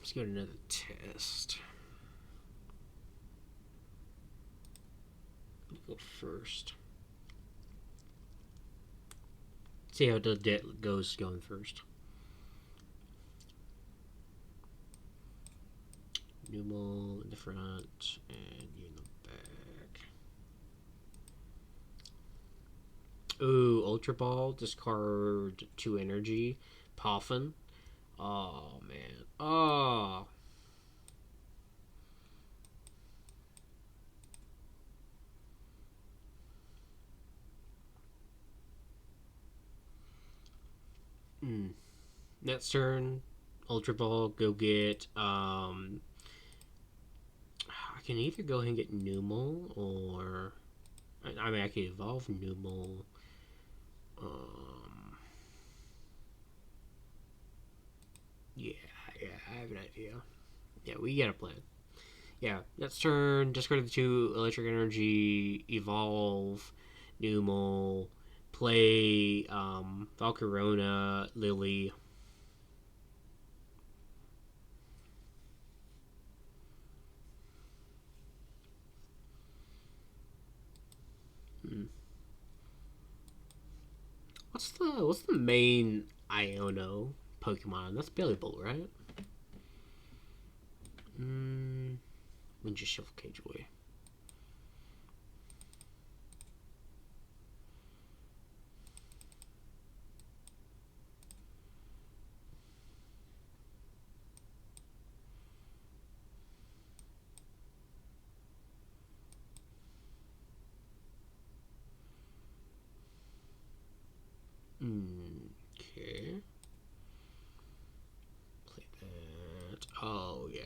Let's go to another test. Go first. See how the deck goes going first. Numal in the front and you in the back. Ooh, Ultra Ball, discard 2 energy. Poffin. Oh man. Oh. Next turn, Ultra Ball, go get I can either go ahead and get Numal or I mean I can evolve Numal. Yeah, I have an idea. Yeah, we got a plan. Yeah, next turn, discard the 2 electric energy, evolve, Numal, play Valcarona, Lily. What's the main Iono Pokemon? That's Billy Bolt, right? We just shuffle Cage away. Okay. Play that. Oh, yeah.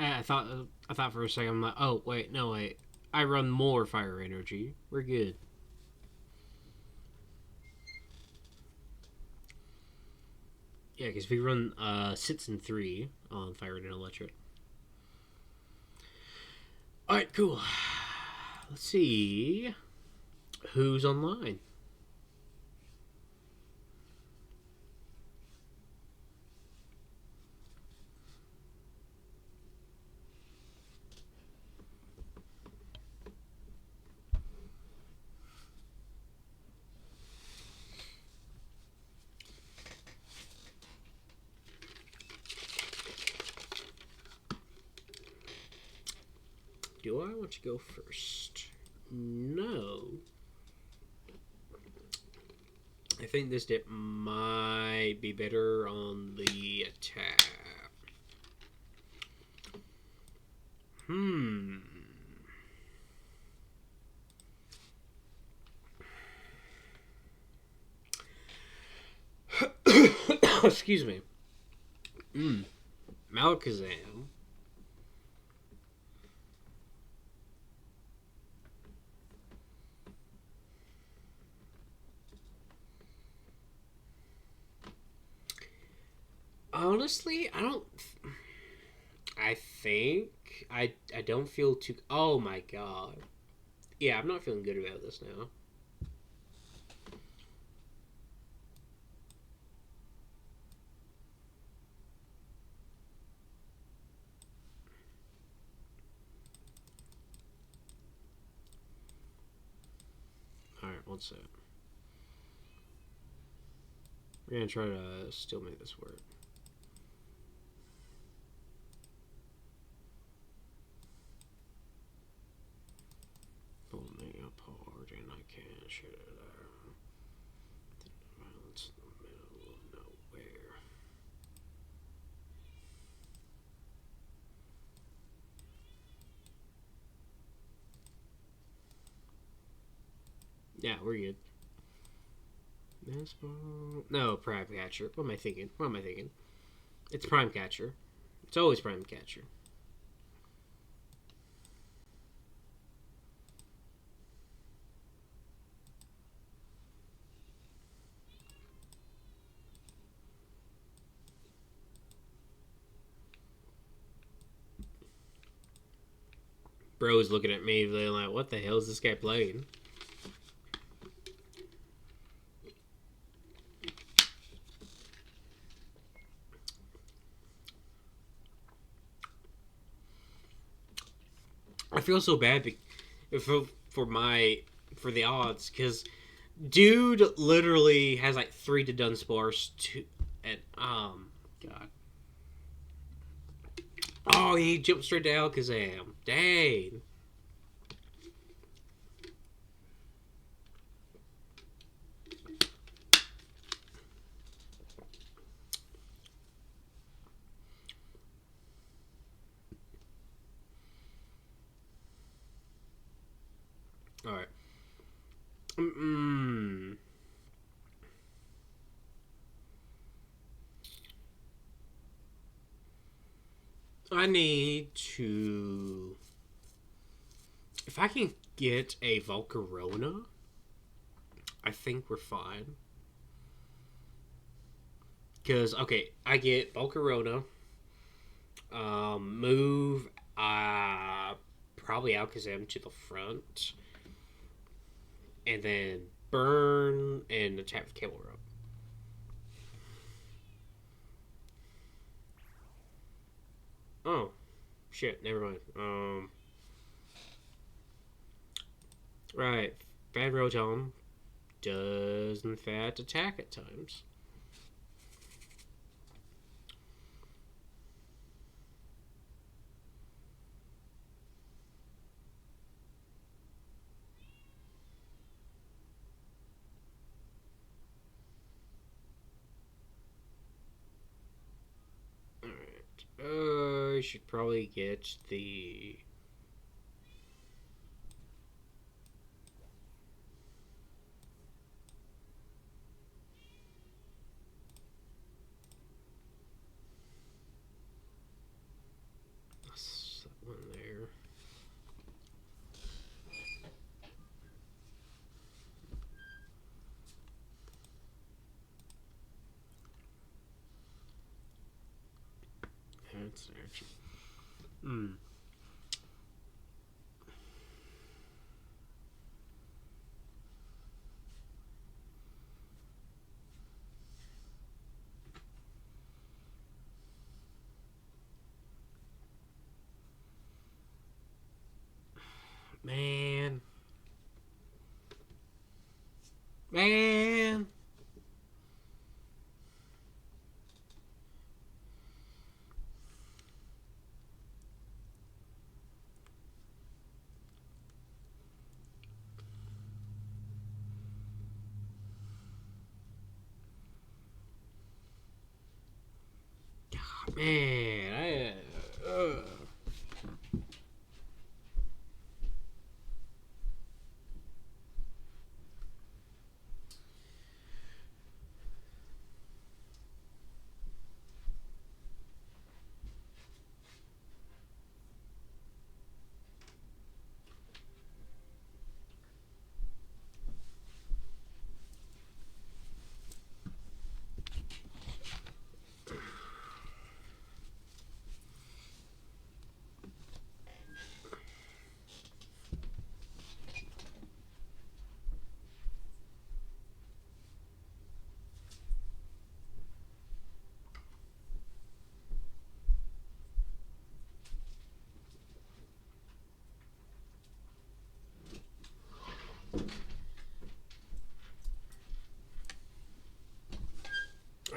I thought for a second, I'm like, oh wait, no wait, I run more fire energy. We're good. Yeah, because we run 6 and 3 on fire and electric. All right, cool. Let's see who's online. Do I want to go first? No. I think this dip might be better on the attack. Excuse me. Malakazam. Honestly, I don't. I think I don't feel too. Oh my god. Yeah, I'm not feeling good about this now. All right, one sec. We're gonna try to still make this work. Pull me apart and I can't shut it out. Violence in the middle of nowhere. Yeah, we're good. No, Prime Catcher. What am I thinking? What am I thinking? It's Prime Catcher. It's always Prime Catcher. Bro's looking at me like, what the hell is this guy playing? I feel so bad for the odds because dude literally has like 3 to Dunsparce, 2 and god. Oh, he jumped straight to Alakazam. Dang. All right. I need to. If I can get a Volcarona, I think we're fine. Because, okay, I get Volcarona, move, probably Alakazam to the front, and then burn and attack with Cable Rope. Oh, shit, never mind. Right, Bad Rotom does in fact attack at times. I should probably get the. That's actually. Mm. Man. Man. Man.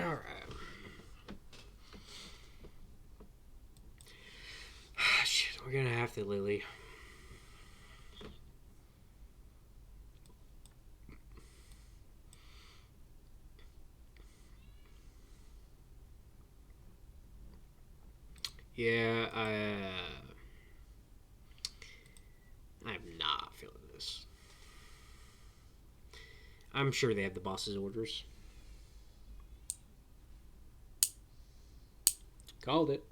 Alright. Shit, we're gonna have to, Lily. Yeah, I'm not feeling this. I'm sure they have the boss's orders. Called it.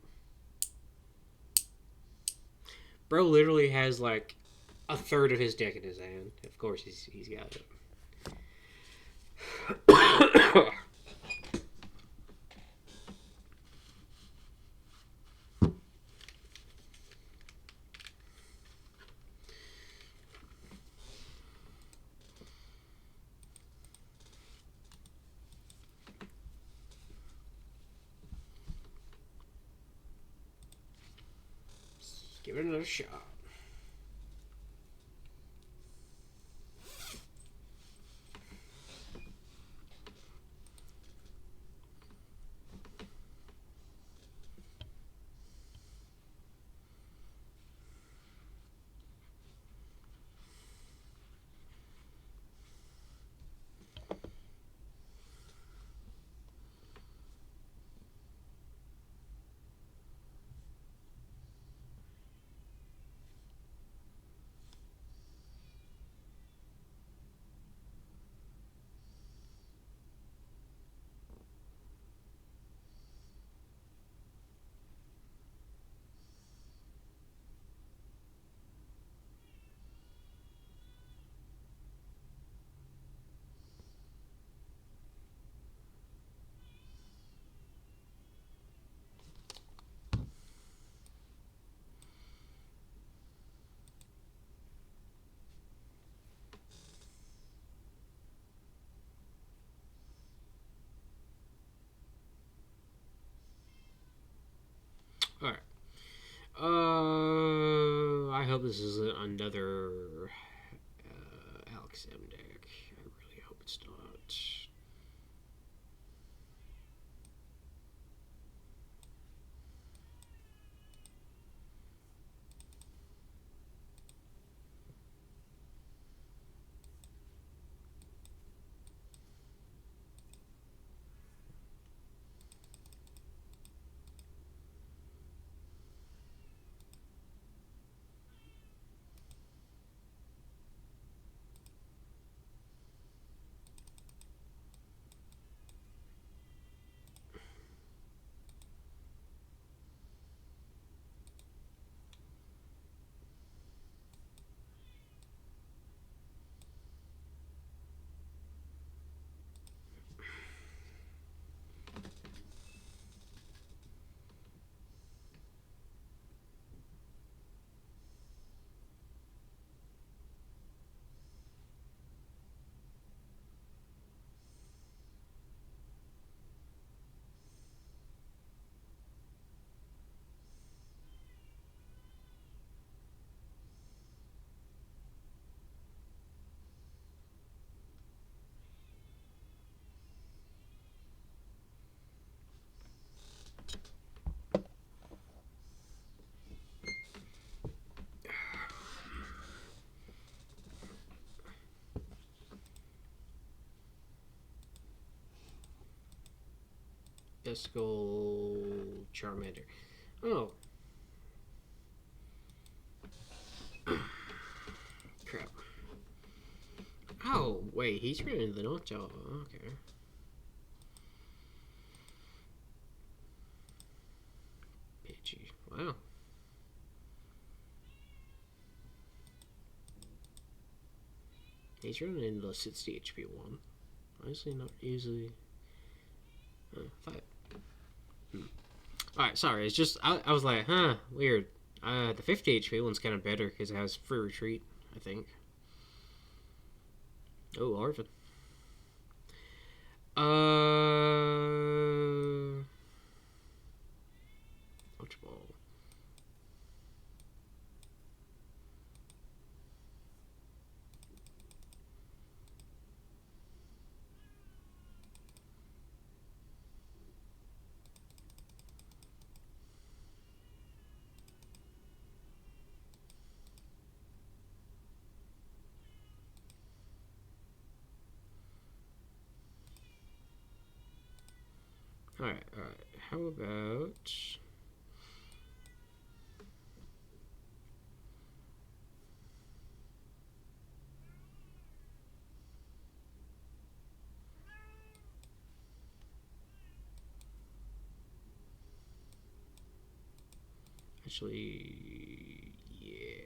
Bro literally has like a third of his deck in his hand. Of course, he's got it. Give it another shot. All right. I hope this is another Alex M deck. I really hope it's not. Testicle Charmander. Oh. Crap. Oh, wait, he's running the Notch-Jaw. Okay. Pidgey. Wow. He's running the 60 HP one. Honestly, not usually. 5. Alright, sorry. It's just, I was like, huh, weird. The 50 HP one's kind of better because it has free retreat, I think. Oh, Arvin. Watch ball. Alright, alright. How about... Actually, yeah.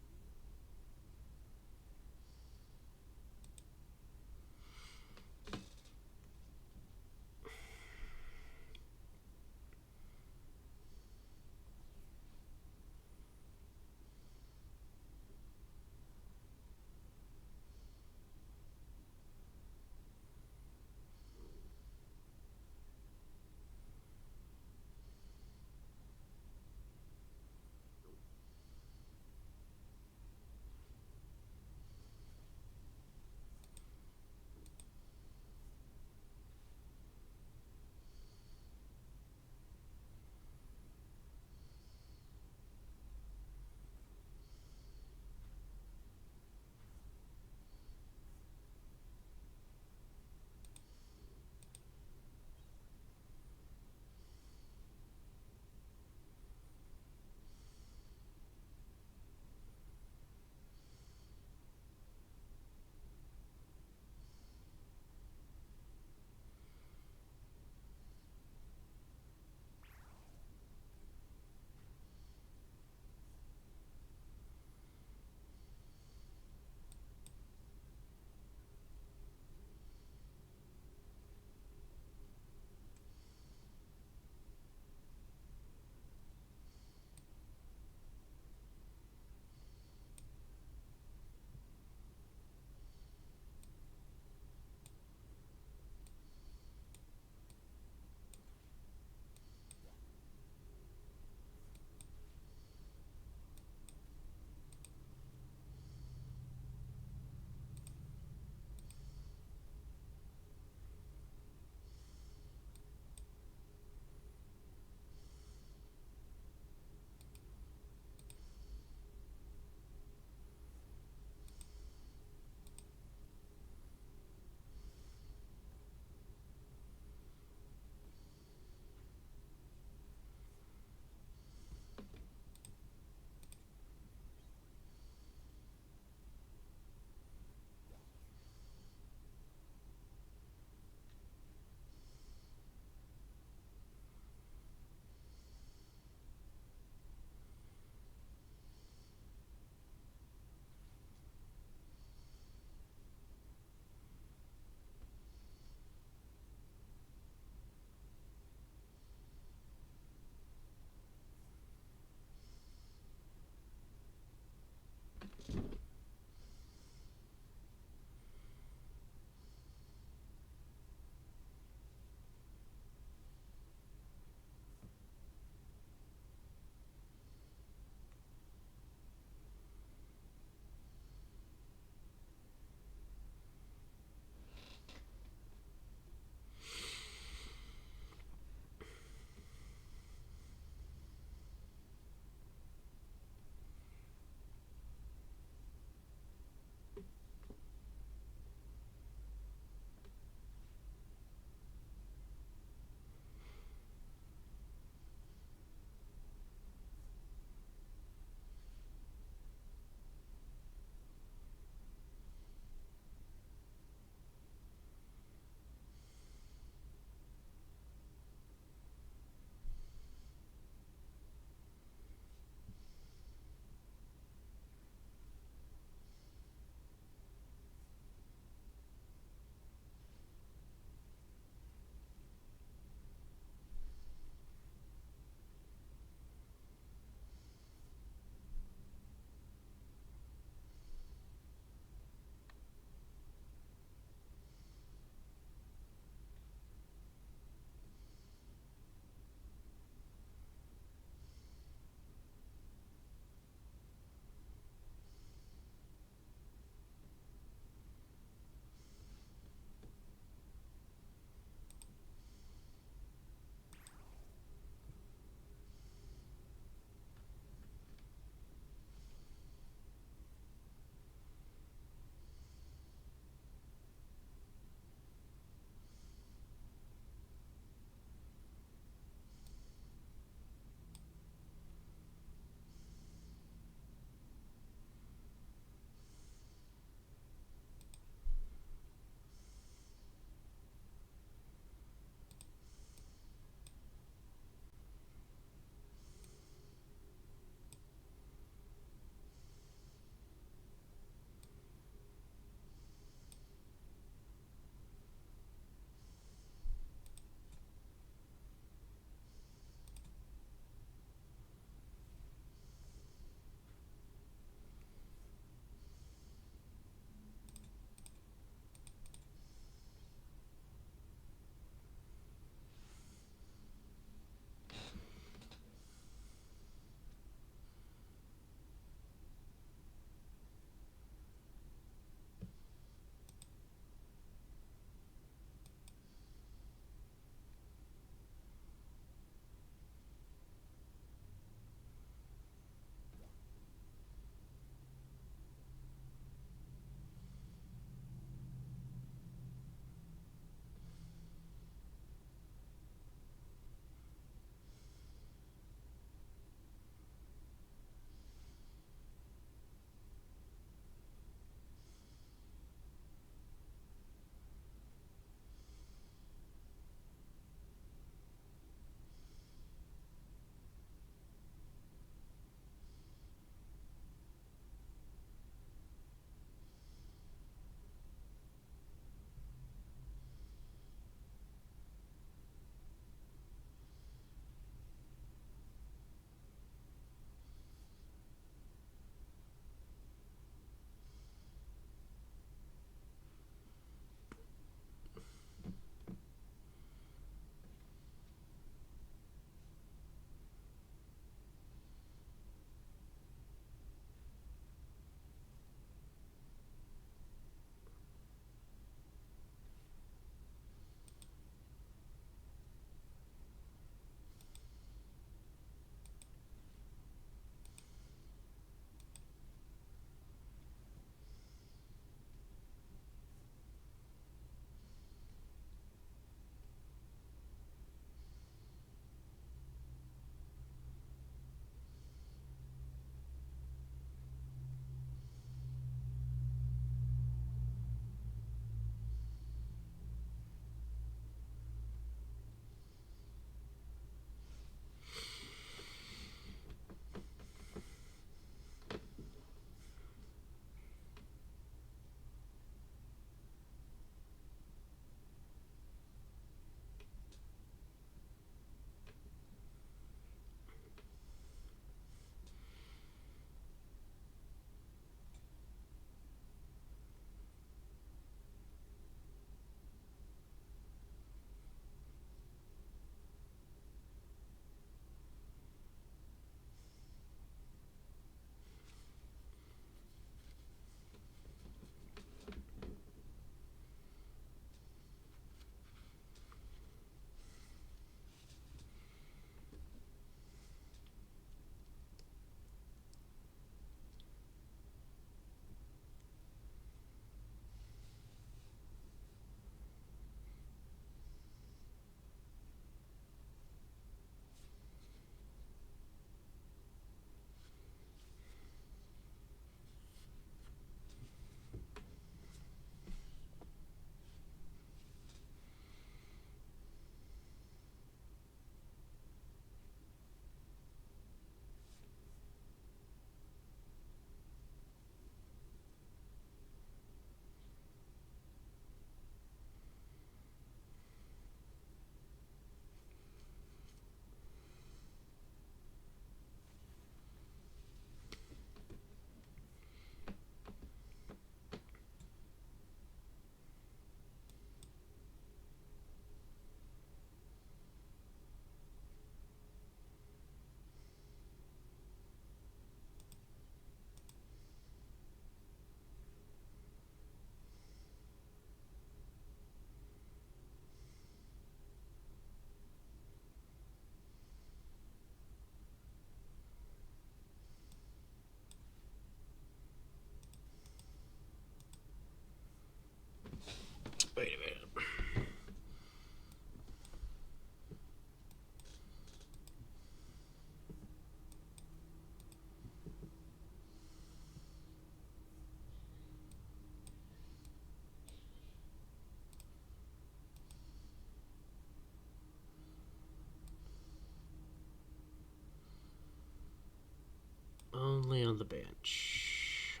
on the bench.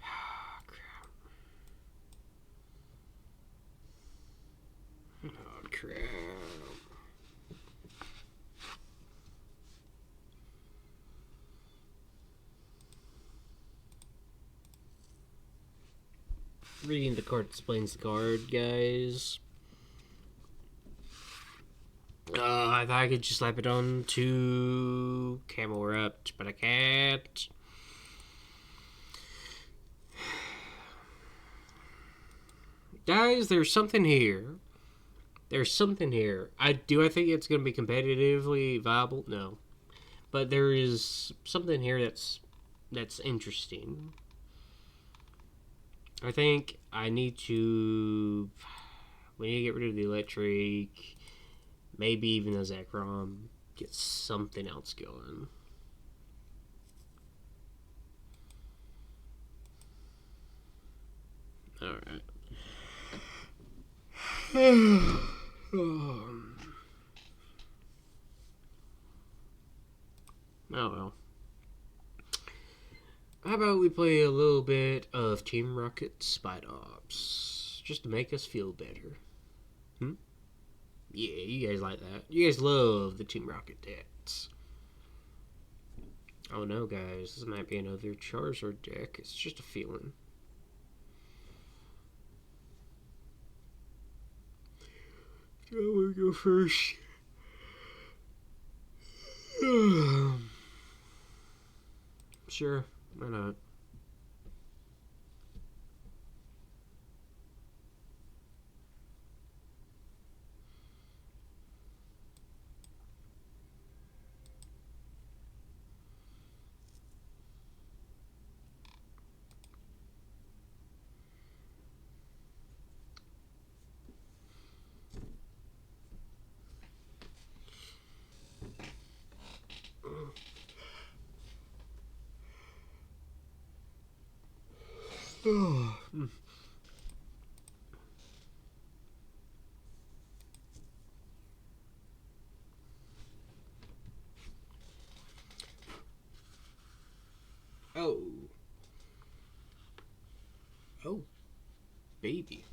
Ah, crap. Oh, crap. Reading the card explains the card, guys. I thought I could just slap it on to Camel Erupt, but I can't. Guys, there's something here. There's something here. I think it's going to be competitively viable? No. But there is something here that's interesting. I think I need to... We need to get rid of the electric. Maybe even the Zekrom. Get something else going. Alright. Oh well. How about we play a little bit of Team Rocket Spy Ops? Just to make us feel better. Yeah, you guys like that. You guys love the Team Rocket decks. Oh no, guys. This might be another Charizard deck. It's just a feeling. I want to go first. Sure, why not? Oh. Oh, baby.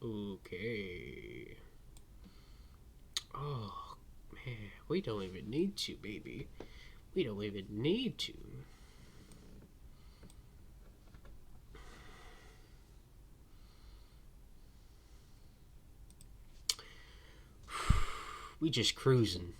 Okay. Oh, man. We don't even need to, baby. We don't even need to. We just cruising.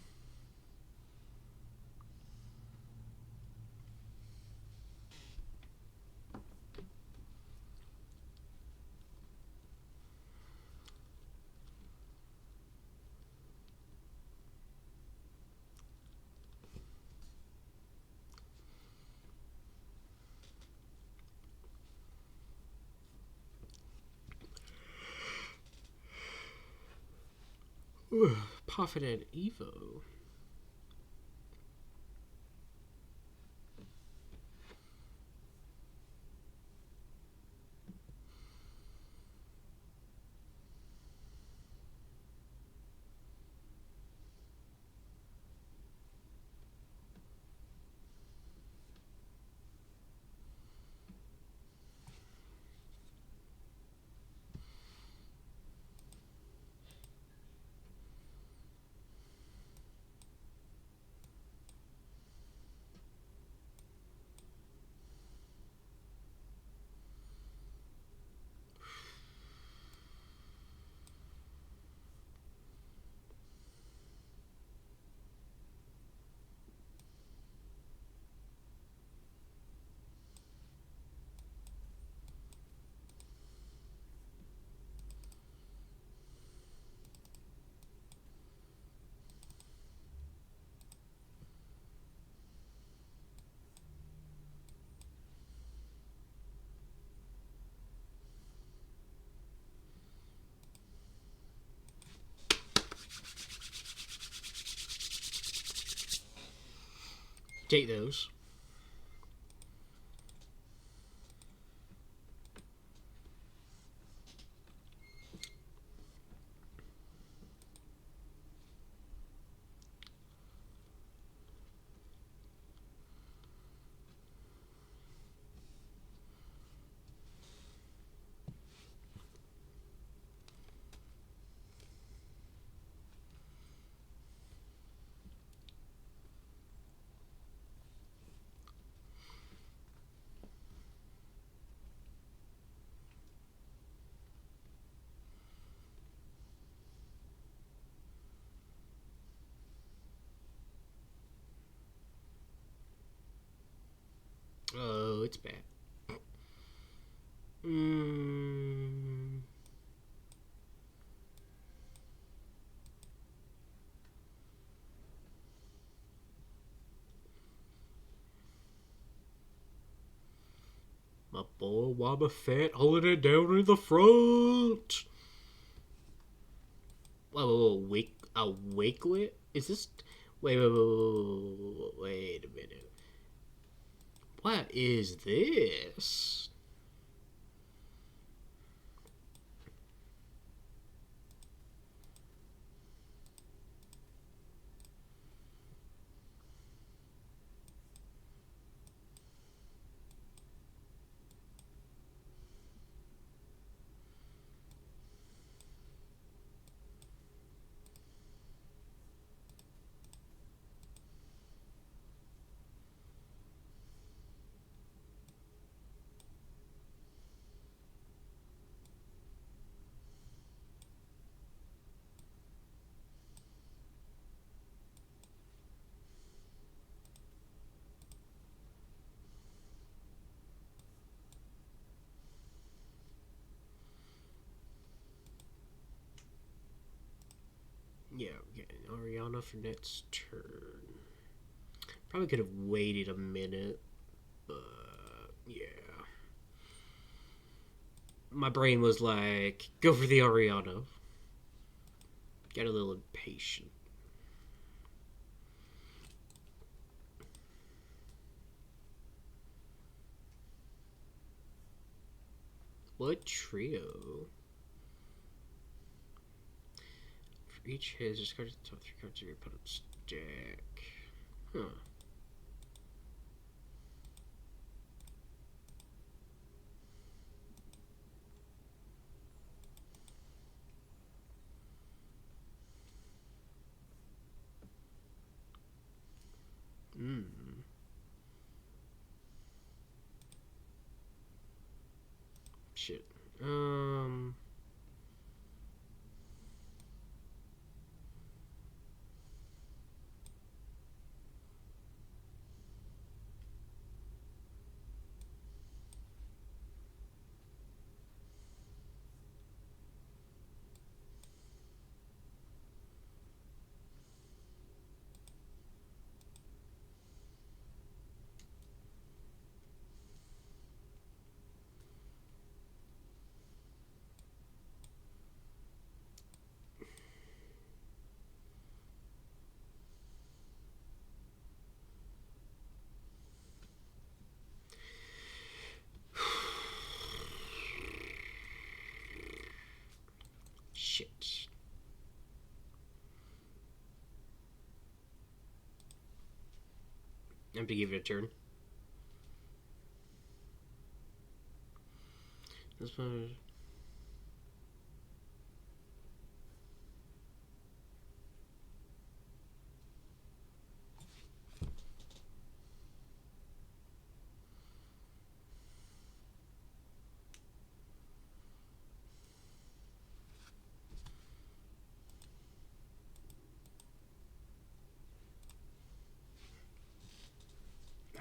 Puffin and Evo. Take those. Oh, it's bad. Mm. My boy Wobba Fett holding it down in the front. Whoa, a wakelet? Is this? Wait a minute. What is this? Yeah, getting Ariana for next turn. Probably could have waited a minute, but yeah. My brain was like, go for the Ariana. Got a little impatient. What trio? For each hit, discard the top 3 cards of your opponent's deck. Huh. Hmm. Shit. Shit. I have to give it a turn. This one.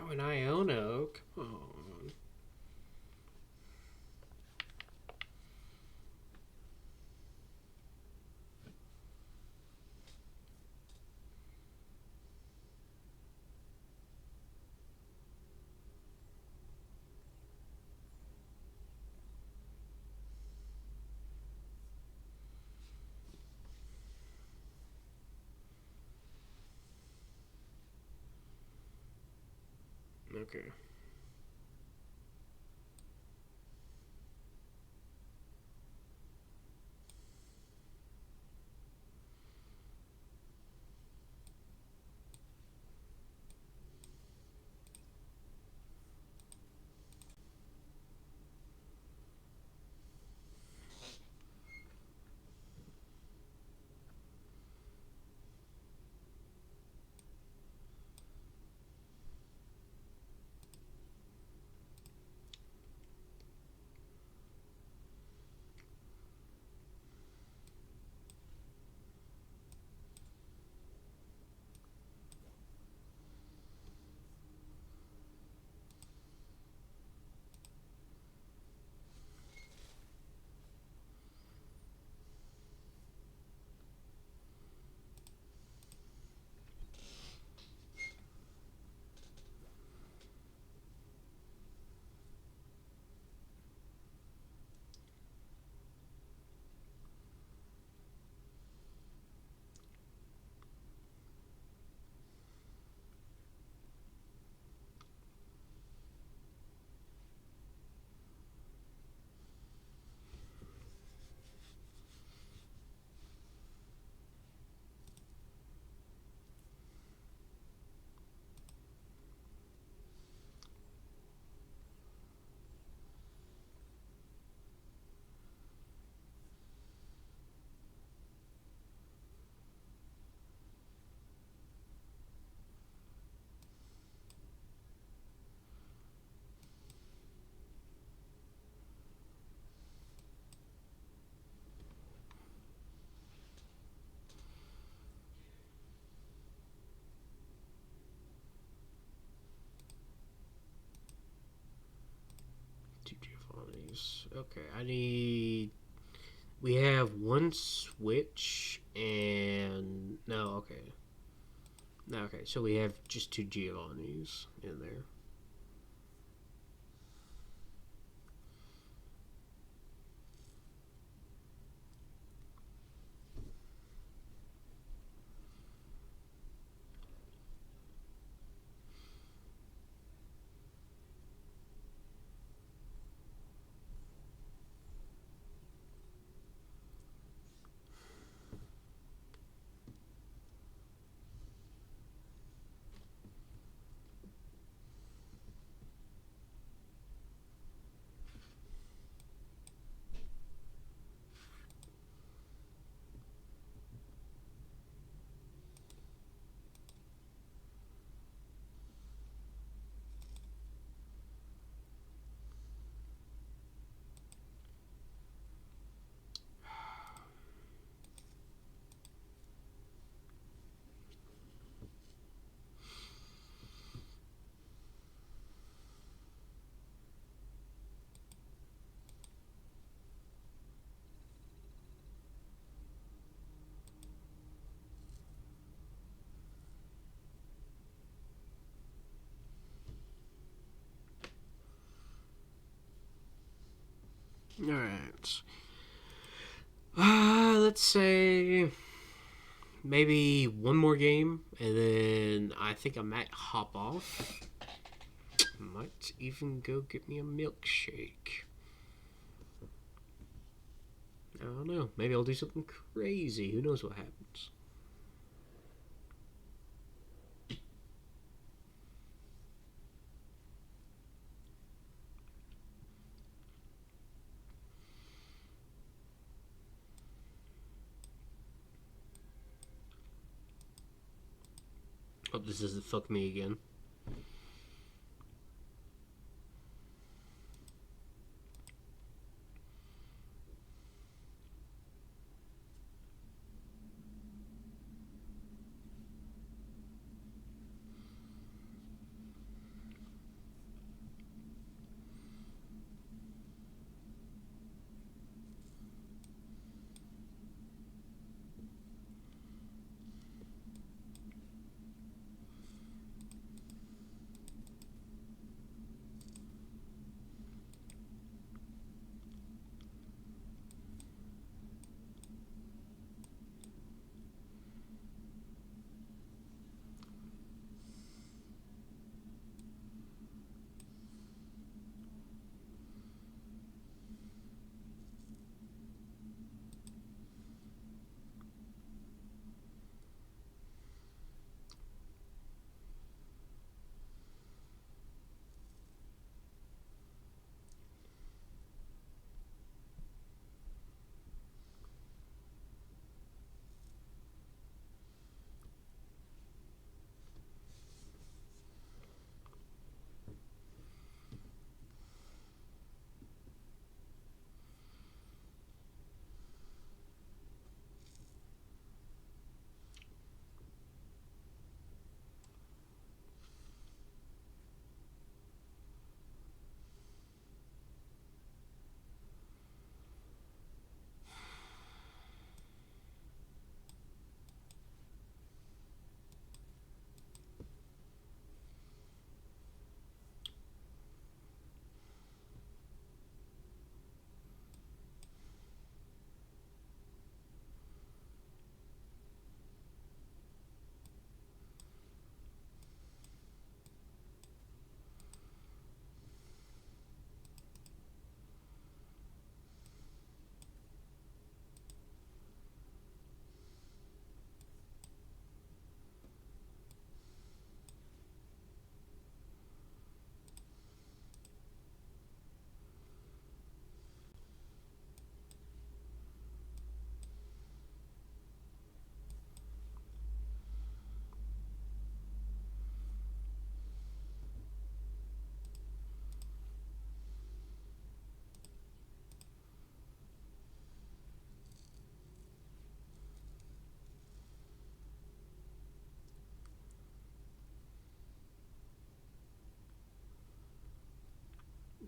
Oh, an Iono. Come on. Okay. Two Giovanni's. Okay, I need. We have one switch and no. Okay. No. Okay, so we have just two Giovanni's in there. All right. Let's say maybe one more game, and then I think I might hop off. Might even go get me a milkshake. I don't know. Maybe I'll do something crazy. Who knows what happens? Hope this doesn't fuck me again.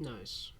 Nice.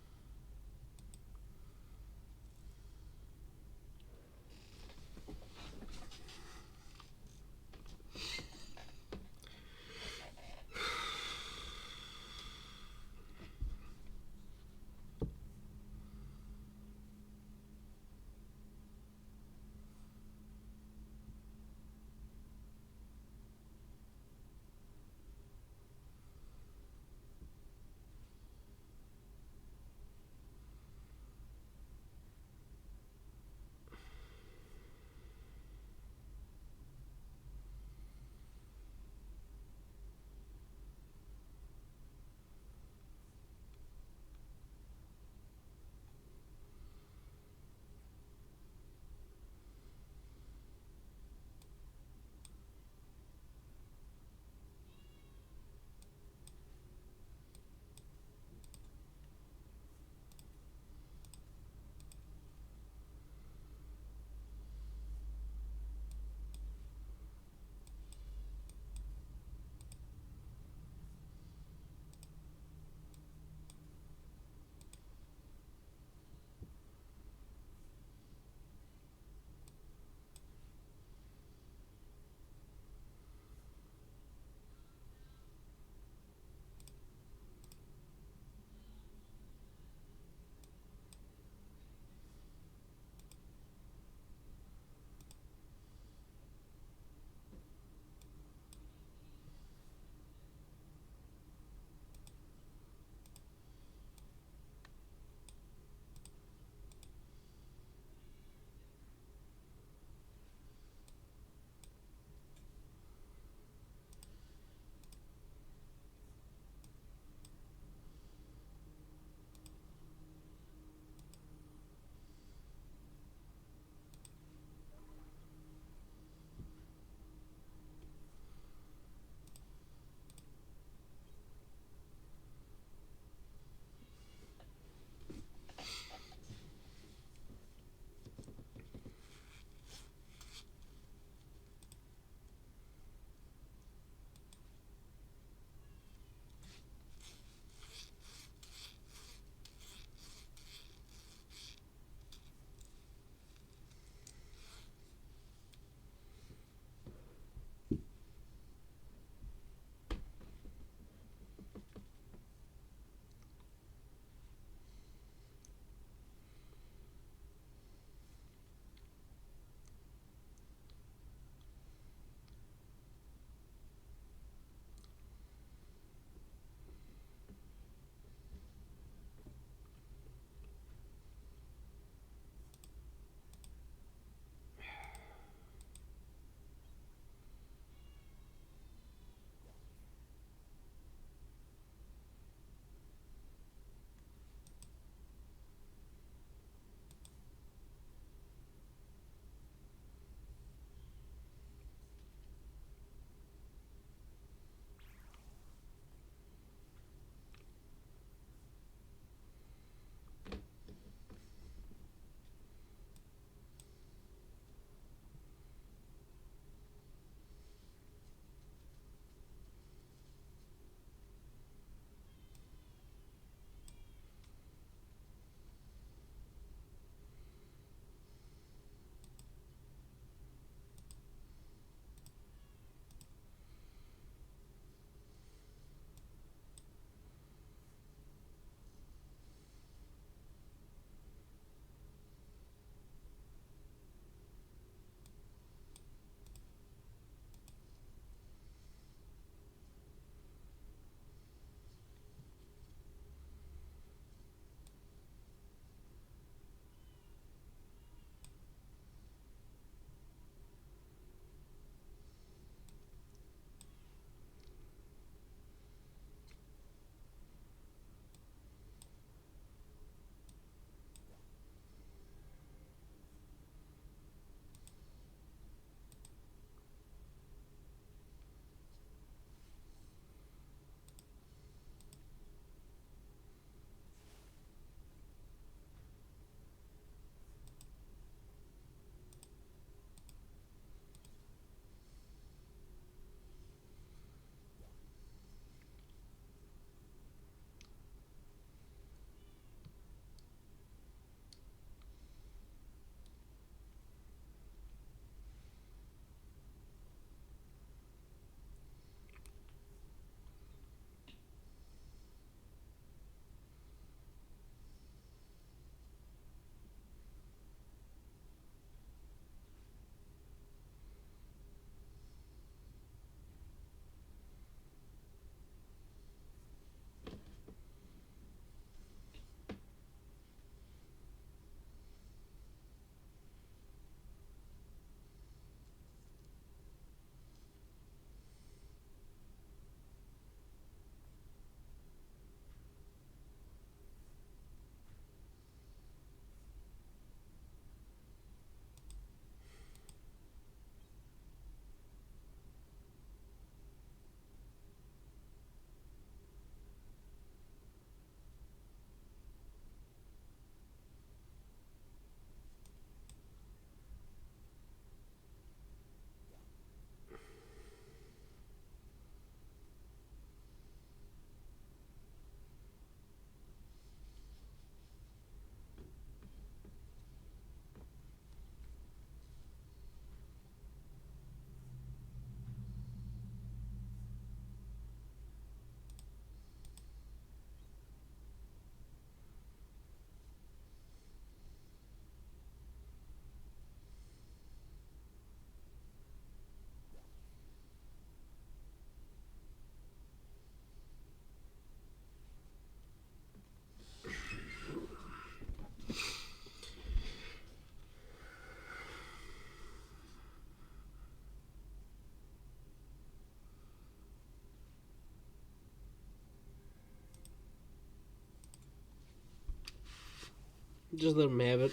Just let him have it.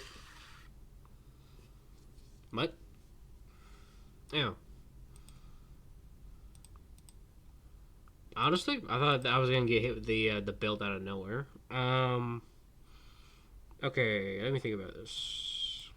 What? Yeah. Honestly, I thought I was gonna get hit with the build out of nowhere. Okay, let me think about this.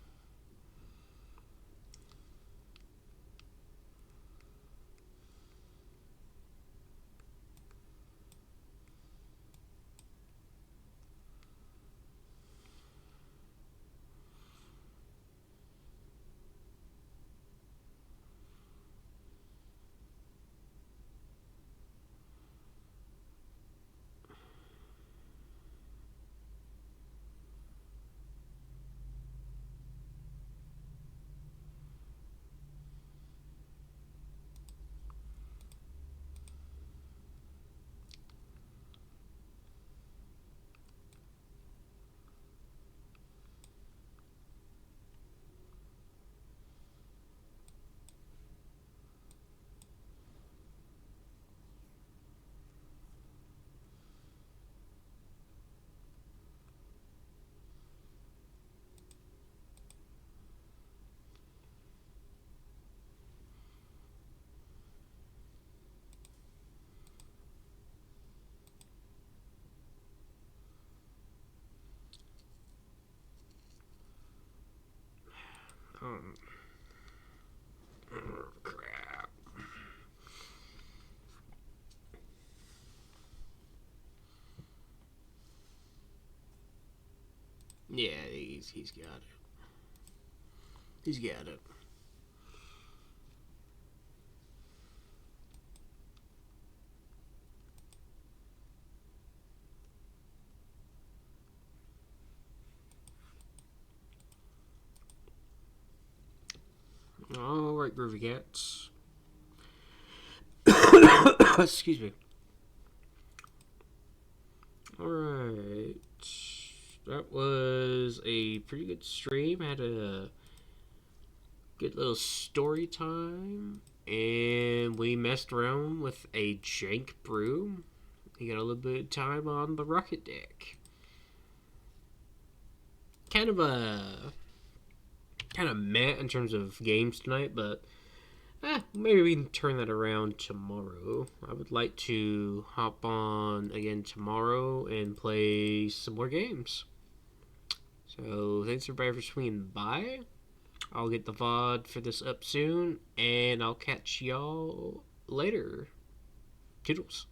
Um, Crap. Yeah, he's got it. He's got it. All right, groovy cats. Excuse me. All right. That was a pretty good stream. Had a good little story time, and we messed around with a jank brew. We got a little bit of time on the rocket deck. Kind of a meh in terms of games tonight, but maybe we can turn that around tomorrow. I would like to hop on again tomorrow and play some more games. So thanks everybody for swinging by. I'll get the VOD for this up soon, and I'll catch y'all later. Toodles.